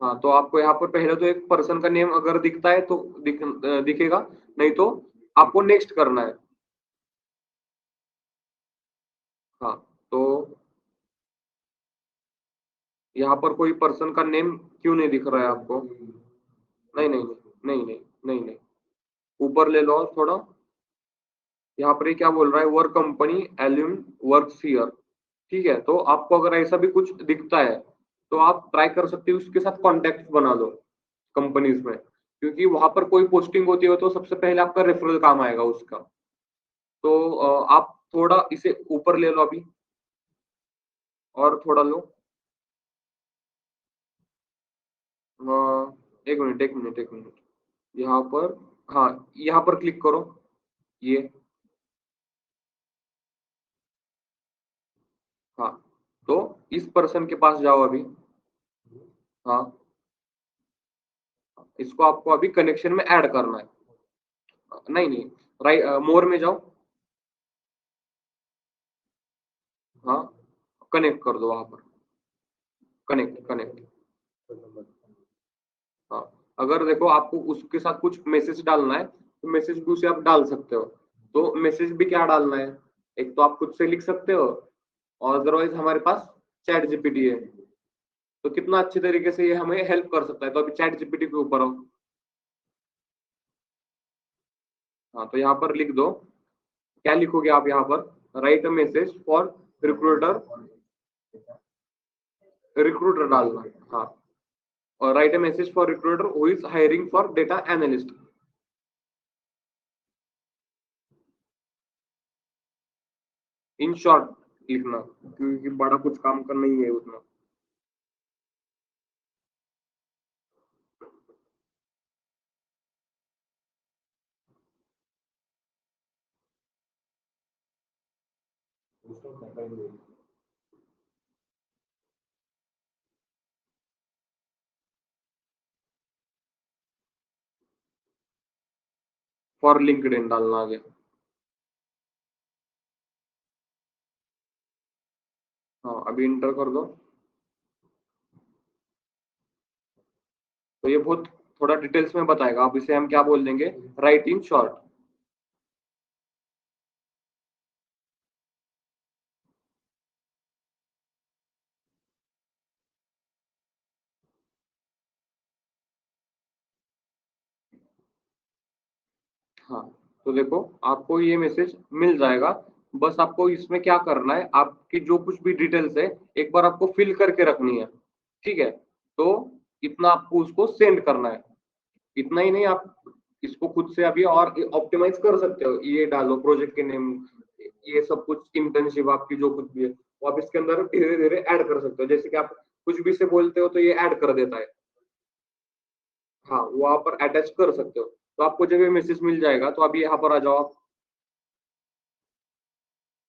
Speaker 1: हाँ, तो आपको यहाँ पर पहले तो एक पर्सन का नेम अगर दिखता है तो दिखेगा, नहीं तो आपको नेक्स्ट करना है। हाँ, तो यहाँ पर कोई पर्सन का नेम क्यों नहीं दिख रहा है आपको? नहीं नहीं नहीं नहीं नहीं नहीं, ऊपर ले लो थोड़ा। यहाँ पर ये क्या बोल रहा है, वर्क कंपनी एल्यूम वर्क हियर, ठीक है। तो आपको अगर ऐसा भी कुछ दिखता है तो आप ट्राई कर सकते हो उसके साथ कॉन्टेक्ट बना लो कंपनीज में, क्योंकि वहां पर कोई पोस्टिंग होती है तो सबसे पहले आपका रेफरल काम आएगा उसका। तो आप थोड़ा इसे ऊपर ले लो अभी, और थोड़ा लो। एक मिनट यहाँ पर, हाँ, यहाँ पर क्लिक करो, ये, हाँ, तो इस पर्सन के पास जाओ अभी। हाँ, इसको आपको अभी कनेक्शन में ऐड करना है। नहीं, नहीं, मोर में जाओ। हाँ, कनेक्ट कर दो वहाँ पर। Connect, connect. हाँ, अगर देखो आपको उसके साथ कुछ मैसेज डालना है, तो मैसेज भी उसे आप डाल सकते हो। तो मैसेज भी क्या डालना है? एक तो आप खुद से लिख सकते हो, और अदरवाइज़ हमारे पास चैट जीपीटी है। तो कितना अच्छे तरीके से ये हमें हेल्प कर सकता है। तो अभी चैट जीपीटी के ऊपर आओ। हाँ, तो यहाँ पर लिख दो। क्या लिखोगे आप यहाँ पर? Right a message for recruiter. Recruiter डालना है, हाँ। और right a message for recruiter who is hiring for data analyst. In short लिखना, क्योंकि बड़ा कुछ काम का नहीं है उतना। फॉर लिंक्डइन डालना आगे। हाँ, अभी इंटर कर दो। तो ये बहुत थोड़ा डिटेल्स में बताएगा। अब इसे हम क्या बोल देंगे? Right in short. हाँ, तो देखो आपको ये मैसेज मिल जाएगा। बस आपको इसमें क्या करना है, आपकी जो कुछ भी डिटेल्स है एक बार आपको फिल करके रखनी है। ठीक है? तो इतना आपको उसको सेंड करना है। इतना ही नहीं, आप इसको खुद से अभी और ऑप्टिमाइज कर सकते हो। ये डालो प्रोजेक्ट के नेम, ये सब कुछ इंटर्नशिप आपकी जो कुछ भी है, वो आप इसके अंदर धीरे धीरे ऐड कर सकते हो। जैसे कि आप कुछ भी से बोलते हो तो ये ऐड कर देता है। हाँ, वो आप पर अटैच कर सकते हो। तो आपको जब ये मैसेज मिल जाएगा तो अभी यहाँ पर आ जाओ आप।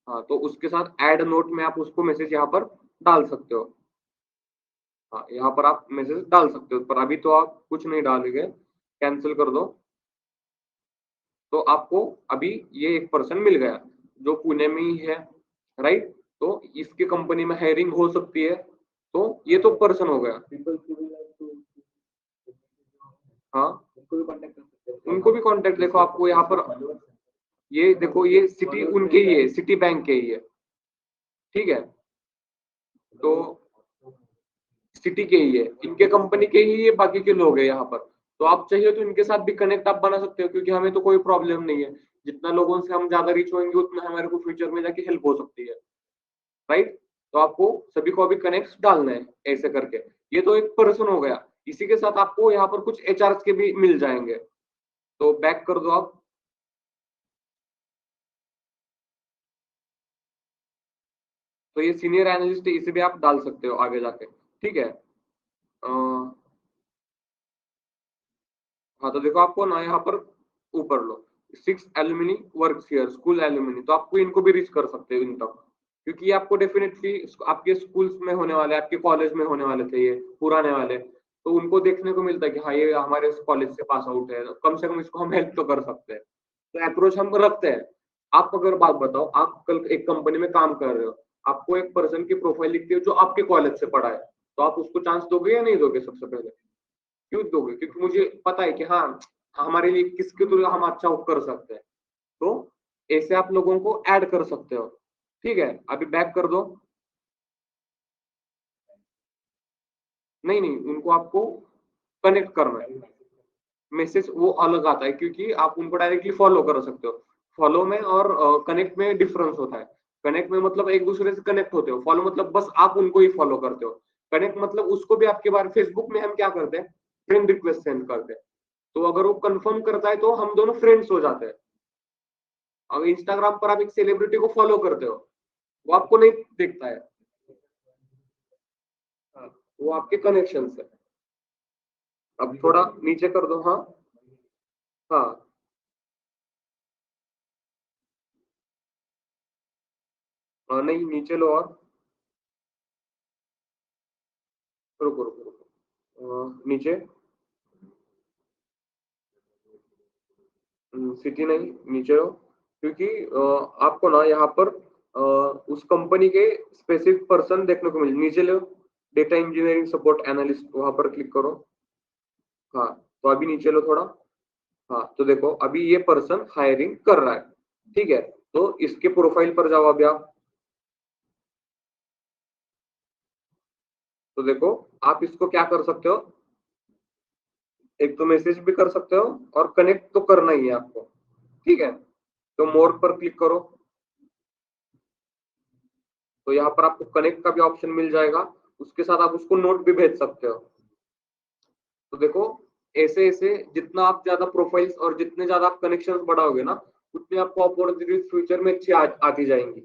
Speaker 1: हाँ, तो उसके साथ ऐड नोट में आप उसको मैसेज यहाँ पर डाल सकते हो। हाँ, यहाँ पर आप मैसेज डाल सकते हो, पर अभी तो आप कुछ नहीं डालेंगे। कैंसिल कर दो। तो आपको अभी ये एक पर्सन मिल गया जो पुणे में ही है। राइट? तो इसकी कंपनी में हायरिंग हो सकती है। तो ये तो पर्सन हो गया। हाँ, उनको भी कांटेक्ट देखो आपको यहाँ पर। ये देखो, ये सिटी उनके ही है, सिटी बैंक के ही है। ठीक है? तो सिटी के ही है, इनके कंपनी के ही ये बाकी के लोग हैं यहाँ पर। तो आप चाहिए तो इनके साथ भी कनेक्ट आप बना सकते हो, क्योंकि हमें तो कोई प्रॉब्लम नहीं है। जितना लोगों से हम ज्यादा रीच होंगे उतना हमारे को फ्यूचर में जाके हेल्प हो सकती है। राइट? तो आपको सभी को अभी कनेक्ट डालना है ऐसे करके। ये तो एक पर्सन हो गया। इसी के साथ आपको यहाँ पर कुछ एचआर के भी मिल जाएंगे। तो बैक कर दो आप। तो ये सीनियर एनालिस्ट है, इसे भी आप डाल सकते हो आगे जाके। ठीक है? हाँ, तो देखो आपको ना यहाँ पर ऊपर लो, 6 alumni works here, school alumni. तो आपको इनको भी रीच कर सकते हो इन तक, क्योंकि ये आपको डेफिनेटली आपके स्कूल्स में होने वाले, आपके कॉलेज में होने वाले थे ये पुराने वाले। तो उनको देखने को मिलता है कि हाँ, ये हमारे कॉलेज से पास आउट है, तो कम से कम इसको हम हेल्प तो कर सकते हैं। तो अप्रोच हम रखते हैं। आप अगर बात बताओ, आप कल एक कंपनी में काम कर रहे हो, आपको एक पर्सन की प्रोफाइल लिखती है जो आपके कॉलेज से पढ़ा है, तो आप उसको चांस दोगे या नहीं दोगे? सबसे पहले क्यों दोगे? क्योंकि मुझे पता है कि हाँ, हमारे लिए किसके थ्रू हम अच्छा कर सकते हैं। तो ऐसे आप लोगों को ऐड कर सकते हो। ठीक है? अभी बैक कर दो। नहीं, नहीं, उनको आपको कनेक्ट करना है। मैसेज वो अलग आता है, क्योंकि आप उनको डायरेक्टली फॉलो कर सकते हो। फॉलो में और कनेक्ट में डिफरेंस होता है। कनेक्ट में मतलब एक दूसरे से कनेक्ट होते हो, फॉलो मतलब बस आप उनको ही फॉलो करते हो। कनेक्ट मतलब उसको भी आपके बारे, फेसबुक में हम क्या करते हैं, फ्रेंड रिक्वेस्ट सेंड करते हैं। तो अगर वो कंफर्म करता है तो हम दोनों फ्रेंड्स हो जाते हैं। अगर इंस्टाग्राम पर आप एक सेलिब्रिटी को फॉलो करते हो, वो आपको नहीं देखता है। हाँ, वो आपके कनेक्शन है। अब थोड़ा नीचे कर दो। हाँ, हाँ, नहीं, नीचे लो और रुको रुको रुको, नीचे सिटी नहीं, नीचे हो, क्योंकि आपको ना यहाँ पर उस कंपनी के स्पेसिफिक पर्सन देखने को मिले। नीचे लो, डेटा इंजीनियरिंग सपोर्ट एनालिस्ट, वहां पर क्लिक करो। हाँ, तो अभी नीचे लो थोड़ा। हाँ, तो देखो अभी ये पर्सन हायरिंग कर रहा है, ठीक है। तो इसके प्रोफाइल पर जाओ अभी आप। तो देखो आप इसको क्या कर सकते हो, एक तो मैसेज भी कर सकते हो और कनेक्ट तो करना ही है आपको, ठीक है। तो मोर पर क्लिक करो, तो यहाँ पर आपको कनेक्ट का भी ऑप्शन मिल जाएगा, उसके साथ आप उसको नोट भी भेज सकते हो। तो देखो ऐसे ऐसे जितना आप ज्यादा प्रोफाइल्स और जितने ज्यादा आप कनेक्शंस बढ़ाओगे ना, उतनी आपको अपॉर्चुनिटीज फ्यूचर में अच्छी आती जाएंगी।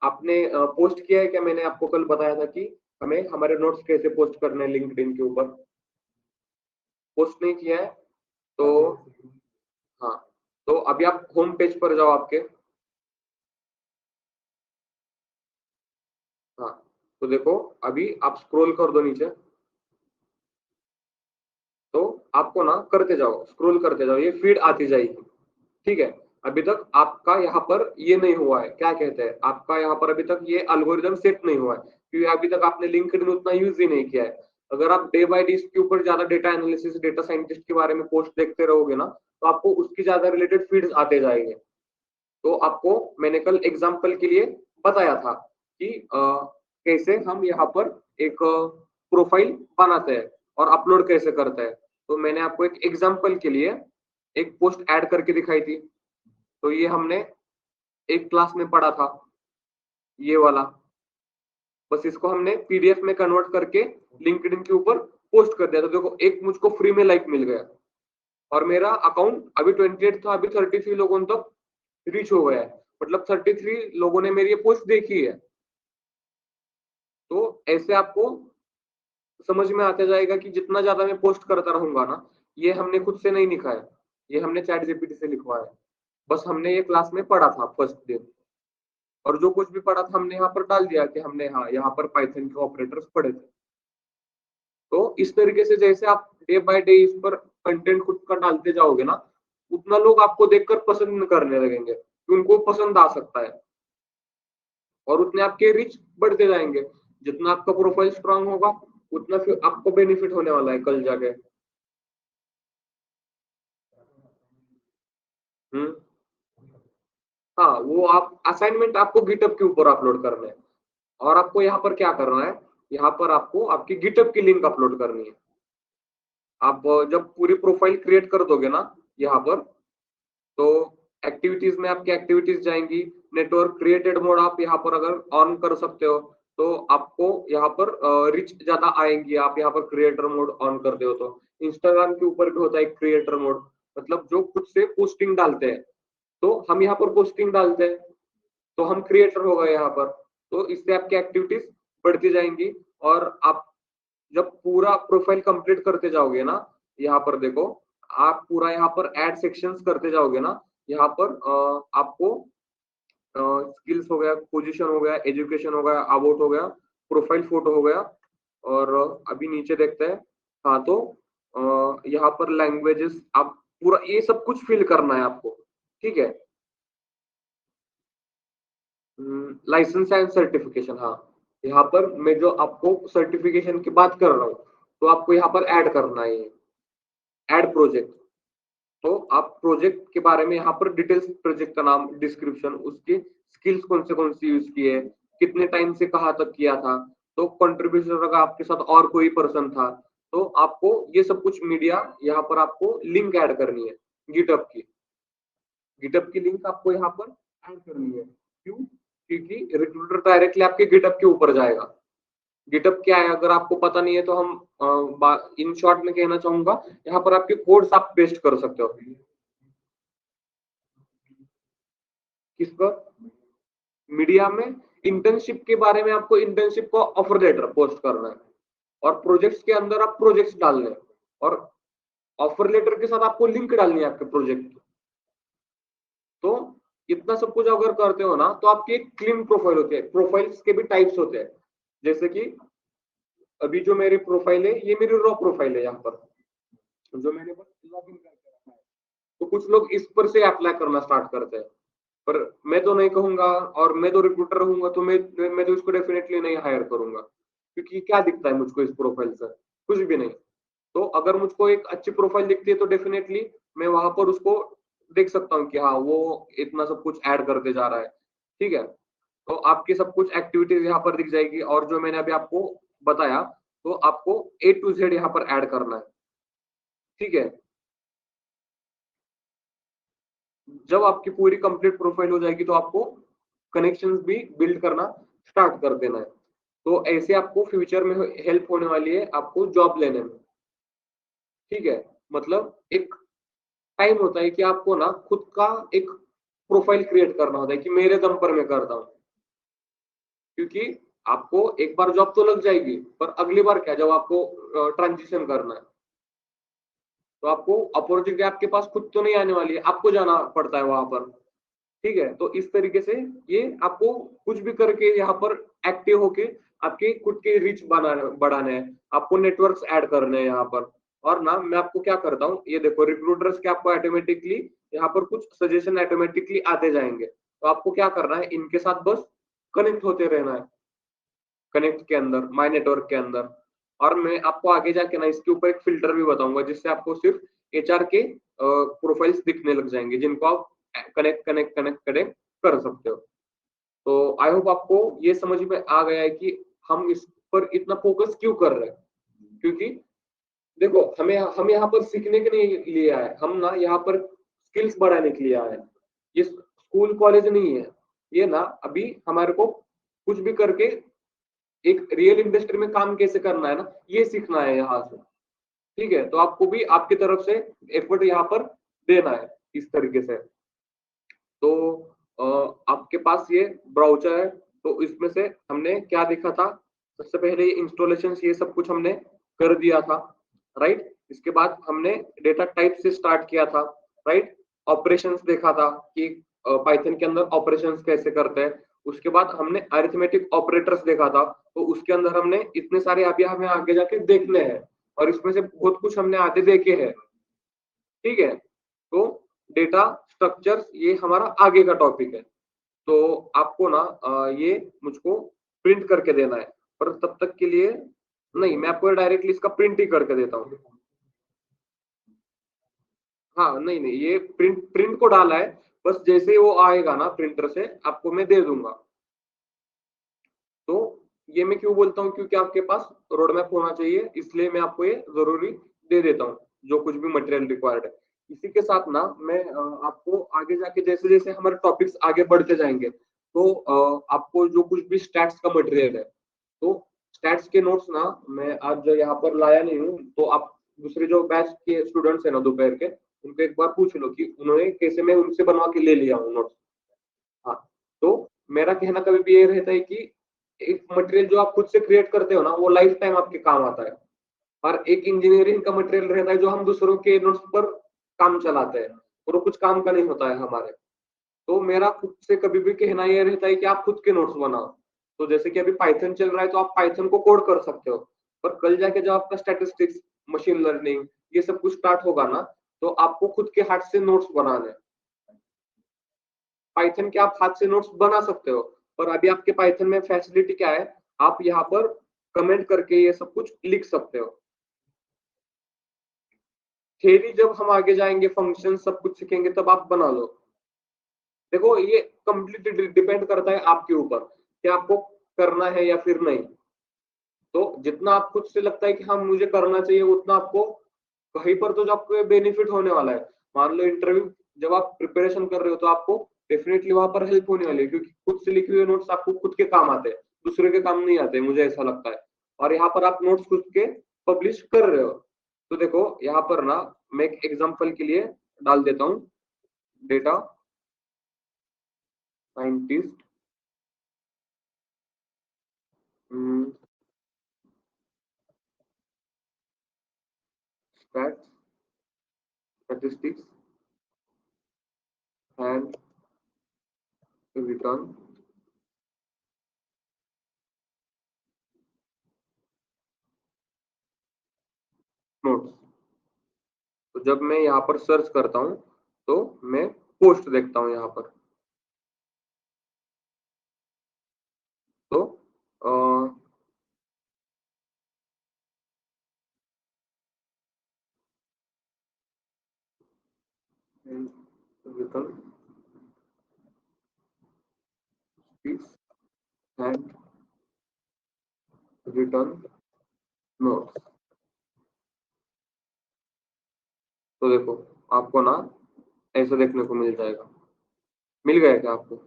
Speaker 1: आपने पोस्ट किया है क्या? मैंने आपको कल बताया था कि हमें हमारे नोट्स कैसे पोस्ट करने हैं लिंक्डइन के ऊपर। पोस्ट नहीं किया है तो हाँ, तो अभी आप होम पेज पर जाओ आपके। हाँ, तो देखो अभी आप स्क्रॉल कर दो नीचे, तो आपको ना करते जाओ, स्क्रॉल करते जाओ, ये फीड आती जाएगी, ठीक है। अभी तक आपका यहाँ पर ये नहीं हुआ है, क्या कहते हैं, आपका यहाँ पर अभी तक ये अल्गोरिदम सेट नहीं हुआ है, क्योंकि अभी तक आपने लिंक्डइन उतना यूज ही नहीं किया है। अगर आप डे बाय डे इसके ऊपर ज्यादा डेटा एनालिसिस, डेटा साइंटिस्ट के बारे में पोस्ट देखते रहोगे ना, तो आपको उसकी ज्यादा रिलेटेड फीड्स आते जाएंगे। तो आपको मैंने कल एग्जाम्पल के लिए बताया था कि कैसे हम यहाँ पर एक प्रोफाइल बनाते हैं और अपलोड कैसे करते हैं। तो मैंने आपको एक एग्जाम्पल के लिए एक पोस्ट ऐड करके दिखाई थी। तो ये हमने एक क्लास में पढ़ा था, ये वाला। बस इसको हमने पीडीएफ में कन्वर्ट करके लिंक्डइन के ऊपर पोस्ट कर दिया। तो देखो एक मुझको फ्री में लाइक मिल गया, और मेरा अकाउंट अभी 28 था, अभी 33 लोगों तक रीच हो गया है, मतलब 33 लोगों ने मेरी ये पोस्ट देखी है। तो ऐसे आपको समझ में आता जाएगा कि जितना ज्यादा मैं पोस्ट करता रहूंगा ना, ये हमने खुद से नहीं लिखा है, ये हमने चैट जीपीटी से लिखवाया है। बस हमने ये क्लास में पढ़ा था फर्स्ट दिन, और जो कुछ भी पढ़ा था हमने यहाँ पर डाल दिया कि हमने हाँ यहाँ पर पाइथन के ऑपरेटर्स पढ़े थे। तो इस तरीके से जैसे आप डे बाय डे इस पर कंटेंट खुद का डालते जाओगे ना, उतना लोग आपको देखकर पसंद करने लगेंगे कि उनको पसंद आ सकता है, और उतने आपके रीच बढ़ते जाएंगे। जितना आपका प्रोफाइल स्ट्रांग होगा, उतना फिर आपको बेनिफिट होने वाला है कल जाके। हम्म। हाँ, वो आप असाइनमेंट आपको गिटअप के ऊपर अपलोड करना है, और आपको यहाँ पर क्या करना है, यहाँ पर आपको आपकी गिटअप की लिंक अपलोड करनी है। आप जब पूरी प्रोफाइल क्रिएट कर दोगे ना यहाँ पर, तो एक्टिविटीज में आपकी एक्टिविटीज जाएंगी। नेटवर्क क्रिएटेड मोड आप यहाँ पर अगर ऑन कर सकते हो, तो आपको यहाँ पर रिच ज्यादा आएंगी। आप यहाँ पर क्रिएटर मोड ऑन करते हो, तो इंस्टाग्राम के ऊपर भी होता है क्रिएटर मोड, मतलब जो खुद से पोस्टिंग डालते हैं। तो हम यहाँ पर पोस्टिंग डालते हैं, तो हम क्रिएटर हो गए यहाँ पर। तो इससे आपकी एक्टिविटीज बढ़ती जाएंगी, और आप जब पूरा प्रोफाइल कंप्लीट करते जाओगे ना, यहाँ पर देखो, आप पूरा यहाँ पर ऐड सेक्शंस करते जाओगे ना, यहाँ पर आपको स्किल्स हो गया, पोजीशन हो गया, एजुकेशन हो गया, अबाउट हो गया, प्रोफाइल फोटो हो गया, और अभी नीचे देखते हैं। हाँ, तो यहाँ पर लैंग्वेजेस आप पूरा ये सब कुछ फिल करना है आपको, ठीक है। लाइसेंस एंड सर्टिफिकेशन, हाँ, यहाँ पर मैं जो आपको सर्टिफिकेशन की बात कर रहा हूँ, तो आपको यहाँ पर ऐड करना है, ऐड प्रोजेक्ट। तो आप प्रोजेक्ट के बारे में यहाँ पर डिटेल्स, प्रोजेक्ट का नाम, डिस्क्रिप्शन, उसकी स्किल्स कौन सी यूज की है, कितने टाइम से कहाँ तक किया था, तो कंट्रीब्यूशन अगर आपके साथ और कोई पर्सन था, तो आपको ये सब कुछ मीडिया यहाँ पर आपको लिंक ऐड करनी है। गिटअप की, गिटअप की लिंक आपको यहाँ पर ऐड करनी है। क्यों? क्योंकि रिक्रूटर डायरेक्टली आपके गिटअप के ऊपर जाएगा। गिटअप क्या है अगर आपको पता नहीं है, तो हम इन शॉर्ट में कहना चाहूंगा, यहाँ पर आपके कोड्स आप पेस्ट कर सकते हो। किस पर? मीडिया में इंटर्नशिप के बारे में आपको इंटर्नशिप को ऑफर लेटर पोस्ट करना है, और प्रोजेक्ट्स के अंदर आप प्रोजेक्ट्स डालने हैं, और ऑफर लेटर के साथ आपको लिंक डालनी है आपके प्रोजेक्ट की। तो इतना सब कुछ अगर करते हो ना, तो आपकी एक क्लीन प्रोफाइल होती है। प्रोफाइल्स के भी टाइप्स होते हैं, जैसे कि अभी जो मेरी प्रोफाइल है ये मेरी रॉ प्रोफाइल है यहाँ पर, जो मैंने बस लॉगिन करके रखा है। तो कुछ लोग इस पर से अप्लाई करना स्टार्ट करते हैं, पर मैं तो नहीं कहूंगा, और मैं तो रिक्रूटर रहूंगा तो मैं तो इसको डेफिनेटली नहीं हायर करूंगा, क्योंकि क्या दिखता है मुझको इस प्रोफाइल से? कुछ भी नहीं। तो अगर मुझको एक अच्छी प्रोफाइल दिखती है तो डेफिनेटली मैं वहां पर उसको देख सकता हूँ कि हाँ वो इतना सब कुछ ऐड करते जा रहा है। ठीक है, तो आपकी सब कुछ एक्टिविटीज यहाँ पर दिख जाएगी, और जो मैंने अभी आपको बताया, तो आपको A to Z यहाँ पर ऐड करना है। ठीक है, जब आपकी पूरी कंप्लीट प्रोफाइल हो जाएगी तो आपको कनेक्शंस भी बिल्ड करना स्टार्ट कर देना है। तो ऐसे आपको फ्यूचर में हेल्प होने वाली है आपको जॉब लेने में। ठीक है, मतलब एक टाइम होता है कि आपको ना खुद का एक प्रोफाइल क्रिएट करना होता है कि मेरे दम पर मैं करता हूँ, क्योंकि आपको एक बार जॉब तो लग जाएगी, पर अगली बार क्या, जब आपको ट्रांजिशन करना है तो आपको अपॉर्चुनिटी आपके पास खुद तो नहीं आने वाली है, आपको जाना पड़ता है वहां पर। ठीक है, तो इस तरीके से ये आपको कुछ भी करके यहाँ पर एक्टिव होके आपके खुद के रीच बनाने बढ़ाने हैं, आपको नेटवर्क्स ऐड करने हैं यहाँ पर। और ना मैं आपको क्या करता हूँ, ये देखो रिक्रूटर्स के आपको ऑटोमेटिकली यहाँ पर कुछ सजेशन ऑटोमेटिकली आते जाएंगे, तो आपको क्या करना है, इनके साथ बस कनेक्ट होते रहना है, कनेक्ट के अंदर, माय नेटवर्क के अंदर। और मैं आपको आगे जाके ना इसके ऊपर एक फिल्टर भी बताऊंगा, जिससे आपको सिर्फ HR के प्रोफाइल्स दिखने लग जाएंगे, जिनको आप कनेक्ट कनेक्ट कनेक्ट कनेक्ट कर सकते हो। तो आई होप आपको ये समझ में आ गया है कि हम इस पर इतना फोकस क्यों कर रहे हैं। क्योंकि देखो हम यहाँ पर सीखने के लिए आए, हम ना यहाँ पर स्किल्स बढ़ाने के लिए आए। ये स्कूल कॉलेज नहीं है, ये ना अभी हमारे को कुछ भी करके एक रियल इंडस्ट्री में काम कैसे करना है ना, ये सीखना है यहाँ से। ठीक है, तो आपको भी आपकी तरफ से एफर्ट यहाँ पर देना है इस तरीके से। तो आपके पास ये ब्राउज़र है, तो इसमें से हमने क्या देखा था? सबसे पहले इंस्टॉलेशन ये सब कुछ हमने कर दिया था, राइट? इसके बाद हमने डेटा टाइप से स्टार्ट किया था, राइट? ऑपरेशंस देखा था कि पाइथन के अंदर ऑपरेशंस कैसे करते हैं। उसके बाद हमने अरिथमेटिक ऑपरेटर्स देखा था, तो उसके अंदर हमने इतने सारे अभी हमें आगे जाके देखने हैं, और इसमें से बहुत कुछ हमने आधे देखे हैं। ठीक है, तो डेटा स्ट्रक्चर्स ये हमारा आगे का टॉपिक है। तो आपको ना ये मुझको प्रिंट करके देना है, पर तब तक के लिए नहीं, मैं आपको डायरेक्टली इसका प्रिंट ही करके देता हूँ। हाँ, नहीं नहीं, ये प्रिंट प्रिंट को डाला है, बस जैसे ही वो आएगा ना प्रिंटर से आपको मैं दे दूंगा। तो ये मैं क्यों बोलता हूँ, क्योंकि आपके पास रोड मैप होना चाहिए, इसलिए मैं आपको ये जरूरी दे देता हूँ, जो कुछ भी मटेरियल रिक्वायर्ड है। इसी के साथ ना मैं आपको आगे जाके जैसे जैसे हमारे टॉपिक्स आगे बढ़ते जाएंगे, तो आपको जो कुछ भी स्टैट्स का मटेरियल है, तो स्टैट्स के नोट्स ना मैं आज यहाँ पर लाया नहीं हूँ, तो आप दूसरे जो बैच के स्टूडेंट्स है ना दोपहर के, उनको एक बार पूछ लो कि उन्होंने कैसे, मैं उनसे बनवा के ले लिया हूँ नोट्स। हाँ, तो मेरा कहना कभी भी ये रहता है कि एक मटेरियल जो आप खुद से क्रिएट करते हो ना, वो लाइफ टाइम आपके काम आता है। और एक इंजीनियरिंग का मटेरियल रहता है जो हम दूसरों के नोट्स पर काम चलाते हैं, और वो कुछ काम का नहीं होता है हमारे। तो मेरा खुद से कभी भी कहना ये रहता है कि आप खुद के नोट्स बनाओ। तो जैसे कि अभी पाइथन चल रहा है, तो आप पाइथन को कोड कर सकते हो, पर कल जाके जब आपका स्टैटिस्टिक्स, मशीन लर्निंग, ये सब कुछ स्टार्ट होगा ना, तो आपको खुद के हाथ से नोट्स बनाने हैं। पाइथन के आप हाथ से नोट्स बना सकते हो, पर अभी आपके पाइथन में फैसिलिटी क्या है, आप यहाँ पर कमेंट करके ये सब कुछ लिख सकते हो। थ्योरी जब हम आगे जाएंगे, फंक्शन सब कुछ सीखेंगे, तब आप बना लो। देखो ये कंप्लीटली डिपेंड करता है आपके ऊपर कि आपको करना है या फिर नहीं। तो जितना आप खुद से लगता है कि हाँ मुझे करना चाहिए, उतना आपको कहीं पर तो जो आपको बेनिफिट होने वाला है। मान लो इंटरव्यू जब आप प्रिपरेशन कर रहे हो, तो आपको डेफिनेटली वहां पर हेल्प होने वाली है, क्योंकि खुद से लिखे हुए नोट्स आपको खुद के काम आते हैं, दूसरे के काम नहीं आते, मुझे ऐसा लगता है। और यहाँ पर आप नोट्स खुद के पब्लिश कर रहे हो। तो देखो यहाँ पर ना मैं एक एग्जांपल के लिए डाल देता हूँ, data scientist, stats, statistics and return तो जब मैं यहाँ पर सर्च करता हूँ तो मैं पोस्ट देखता हूँ यहाँ पर। तो रिटर्न एंड रिटर्न नोट्स। तो देखो आपको ना ऐसा देखने को मिल जाएगा। मिल गया क्या आपको?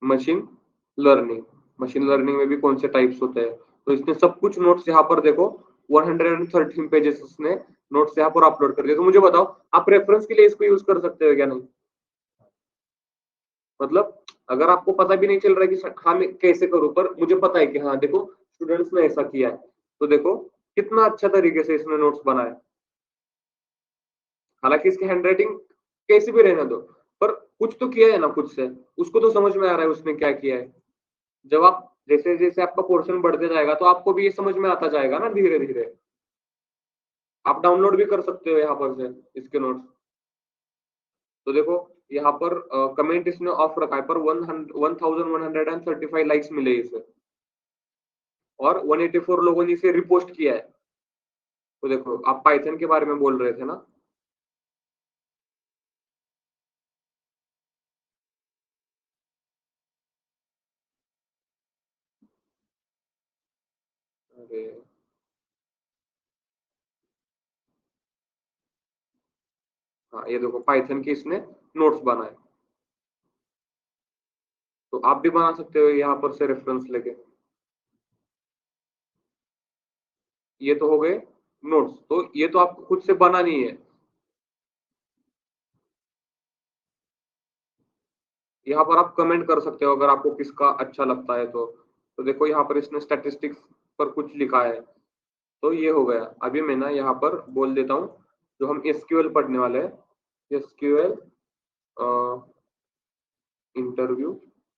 Speaker 1: Machine learning. मशीन लर्निंग में भी कौन से टाइप्स होते हैं, तो इसने सब कुछ नोट्स यहाँ पर देखो 113 पेजेस इसने नोट्स यहाँ पर अपलोड कर दिए। तो मुझे बताओ आप रेफरेंस के लिए इसको यूज कर सकते हो क्या? नहीं। मतलब अगर आपको पता भी नहीं चल रहा है कि हाँ मैं कैसे करूं, पर मुझे पता है कि हाँ देखो स्टूडेंट्स ने ऐसा किया है, तो देखो कितना अच्छा तरीके से इसने नोट्स बनाए। हालांकि इसकी हैंडराइटिंग कैसी भी रहने दो, पर कुछ तो किया है ना खुद से, उसको तो समझ में आ रहा है उसने क्या किया है। जब आप जैसे जैसे आपका पोर्शन बढ़ते जाएगा तो आपको भी ये समझ में आता जाएगा ना धीरे धीरे। आप डाउनलोड भी कर सकते हो यहाँ पर से इसके नोट्स। तो देखो यहाँ पर कमेंट इसने ऑफ रखा है, पर 1135 लाइक्स मिले इसे, और 184 लोगों ने इसे रिपोस्ट किया है। तो देखो आप पाइथन के बारे में बोल रहे थे ना। अरे हाँ, ये देखो पाइथन की इसने नोट्स बनाए। तो आप भी बना सकते हो यहाँ पर से रेफरेंस लेके। ये तो हो गए नोट्स, तो ये तो आपको खुद से बनानी है। यहाँ पर आप कमेंट कर सकते हो अगर आपको किसका अच्छा लगता है तो देखो यहाँ पर इसने स्टैटिस्टिक्स पर कुछ लिखा है। तो ये हो गया। अभी मैं ना यहाँ पर बोल देता हूँ जो हम एसक्यूएल पढ़ने वाले हैं, एसक्यूएल इंटरव्यू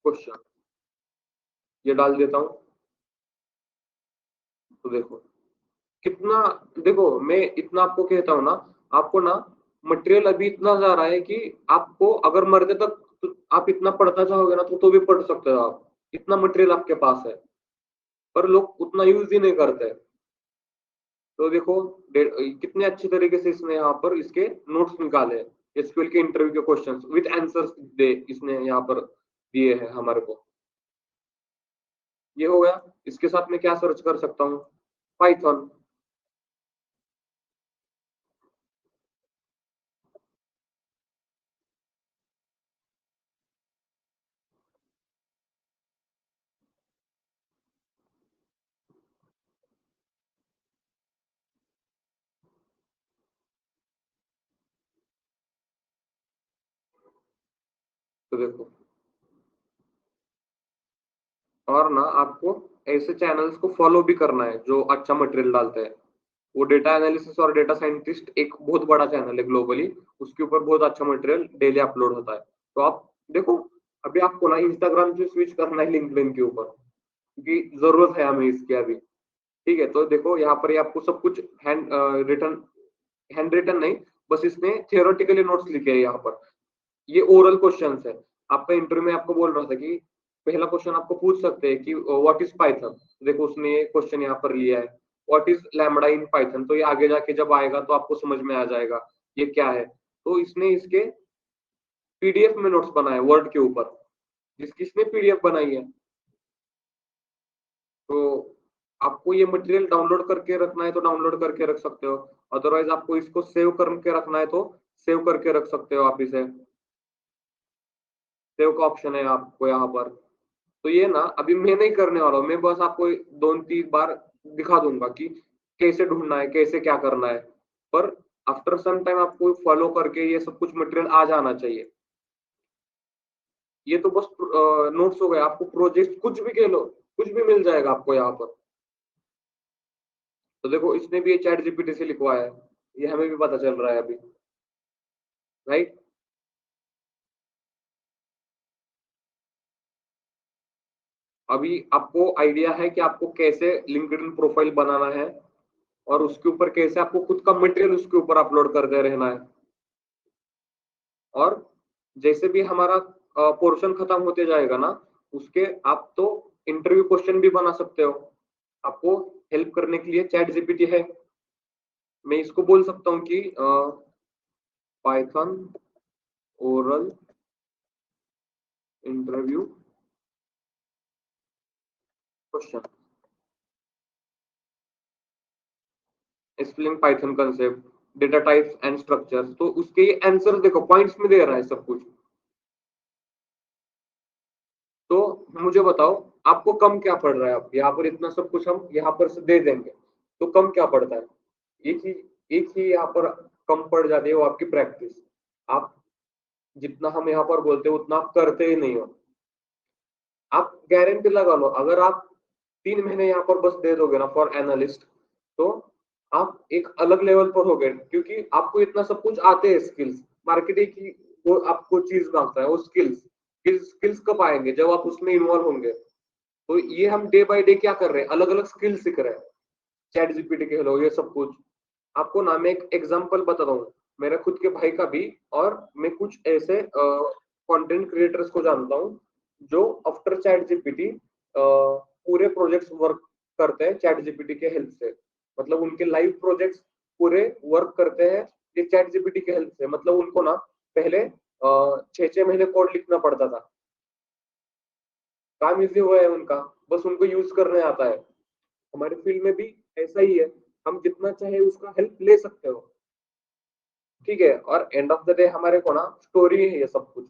Speaker 1: क्वेश्चन, ये डाल देता हूँ। तो देखो कितना, देखो मैं इतना आपको कहता हूँ ना, आपको ना मटेरियल अभी इतना जा रहा है कि आपको अगर मरने तक तो आप इतना पढ़ना चाहोगे ना तो भी पढ़ सकते हो आप। इतना मटेरियल आपके पास है, पर लोग उतना यूज ही नहीं करते। तो देखो कितने अच्छे तरीके से इसने यहाँ पर इसके नोट्स निकाले हैं, एसक्यूएल के इंटरव्यू के क्वेश्चंस विद आंसर्स दे इसने यहाँ पर दिए हैं हमारे को। ये हो गया। इसके साथ मैं क्या सर्च कर सकता हूँ? पाइथन। तो देखो, और ना आपको ऐसे चैनल्स को फॉलो भी करना है जो अच्छा मटेरियल डालते हैं। वो डेटा एनालिसिस और डेटा साइंटिस्ट एक बहुत बड़ा चैनल है ग्लोबली, उसके ऊपर बहुत अच्छा मटेरियल डेली अपलोड होता है। तो आप देखो अभी आपको ना इंस्टाग्राम से स्विच करना है लिंक्डइन के ऊपर, क्योंकि जरूरत है हमें इसकी अभी। ठीक है, तो देखो यहाँ पर ये आपको सब कुछ रिटर्न हैंड रिटन नहीं, बस इसने थियोरेटिकली नोट्स लिखे हैं यहाँ पर। ये ओरल क्वेश्चन है। आपका इंटरव्यू में आपको बोल रहा था कि पहला क्वेश्चन आपको पूछ सकते हैं कि व्हाट इज पाइथन। देखो उसने ये क्वेश्चन यहाँ पर लिया है, what is lambda in Python. तो ये आगे जाके जब आएगा तो आपको समझ में आ जाएगा ये क्या है। तो इसने इसके पीडीएफ में नोट्स बनाए वर्ड के ऊपर, जिसकी इसने पीडीएफ बनाई है। तो आपको ये मटेरियल डाउनलोड करके रखना है तो डाउनलोड करके रख सकते हो, अदरवाइज आपको इसको सेव करके रखना है तो सेव करके रख सकते हो आप इसे। सेव का ऑप्शन है आपको यहाँ पर। तो ये ना अभी मैं नहीं करने वाला हूँ, मैं बस आपको 2-3 बार दिखा दूंगा कि कैसे ढूंढना है, कैसे क्या करना है। पर आफ्टर सम टाइम आपको फॉलो करके ये सब कुछ मटेरियल आ जाना चाहिए। ये तो बस नोट्स हो गए, आपको प्रोजेक्ट कुछ भी कह लो, कुछ भी मिल जाएगा आपको यहाँ पर। तो देखो इसने भी ये चैट जीपीटी से लिखवाया है, ये हमें भी पता चल रहा है अभी, राइट। अभी आपको आइडिया है कि आपको कैसे लिंक्डइन प्रोफाइल बनाना है। और उसके ऊपर कैसे आपको खुद का मटेरियल उसके ऊपर अपलोड करते रहना है। और जैसे भी हमारा पोर्शन खत्म होते जाएगा ना, उसके आप तो इंटरव्यू क्वेश्चन भी बना सकते हो। आपको हेल्प करने के लिए चैट जीपीटी है। मैं इसको बोल सकता हूँ कि Python oral interview question, explain Python concept, data types and structures. तो उसके ये आंसर देखो, पॉइंट्स में दे रहा है सब कुछ। तो मुझे बताओ, आपको कम क्या पड़ रहा है? आप यहाँ पर इतना सब कुछ हम यहाँ पर से दे देंगे, तो कम क्या पड़ता है? एक ही यहाँ पर कम पड़ जाती है, वो आपकी प्रैक्टिस। आप जितना हम यहाँ पर बोलते हो उतना आप करते ही नहीं हो। आप गारंटी लगा लो, अगर आप 3 महीने यहाँ पर बस दे दोगे ना फॉर एनालिस्ट, तो आप एक अलग लेवल पर हो गए, क्योंकि आपको इतना सब कुछ आते हैं। स्किल्स मार्केटिंग की वो आपको चीज मांगता है, वो स्किल्स। स्किल्स कब आएंगे? जब आप उसमें इन्वॉल्व होंगे। तो ये हम डे बाय डे क्या कर रहे हैं, अलग अलग स्किल सीख रहे हैं। चैट जीपीटी के लो, ये सब कुछ। आपको ना मैं एक एग्जांपल बताता हूँ, मेरे खुद के भाई का भी। और मैं कुछ ऐसे कंटेंट क्रिएटर्स को जानता हूँ जो आफ्टर चैट जीपीटी पूरे प्रोजेक्ट्स वर्क करते हैं चैट जीपीटी के हेल्प से। मतलब उनके लाइव प्रोजेक्ट्स पूरे वर्क करते हैं ये चैट जीपीटी के हेल्प से। मतलब उनको ना पहले 6 6 महीने कोड लिखना पड़ता था। काम इजी हुआ है उनका, बस उनको यूज करने आता है। हमारे फील्ड में भी ऐसा ही है, हम जितना चाहे उसका हेल्प ले सकते हो। ठीक है, और एंड ऑफ द डे हमारे को ना स्टोरी है ये सब कुछ।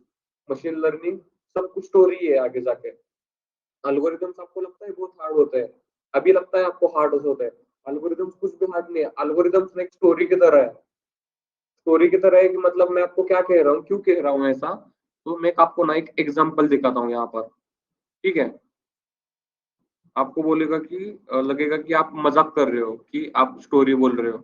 Speaker 1: मशीन लर्निंग सब कुछ स्टोरी है आगे जाके। अल्गोरिदम्स आपको लगता है बहुत हार्ड होते हैं? अभी लगता है आपको हार्ड होते हैं? अल्गोरिदम्स कुछ भी हार्ड नहीं है। अल्गोरिदम्स एक स्टोरी की तरह है। स्टोरी की तरह है कि मतलब मैं आपको क्या कह रहा हूँ, क्यों कह रहा हूँ ऐसा। तो मैं आपको ना एक एग्जांपल दिखाता हूँ यहाँ पर। ठीक है, आपको बोलेगा कि लगेगा कि आप मजाक कर रहे हो कि आप स्टोरी बोल रहे हो।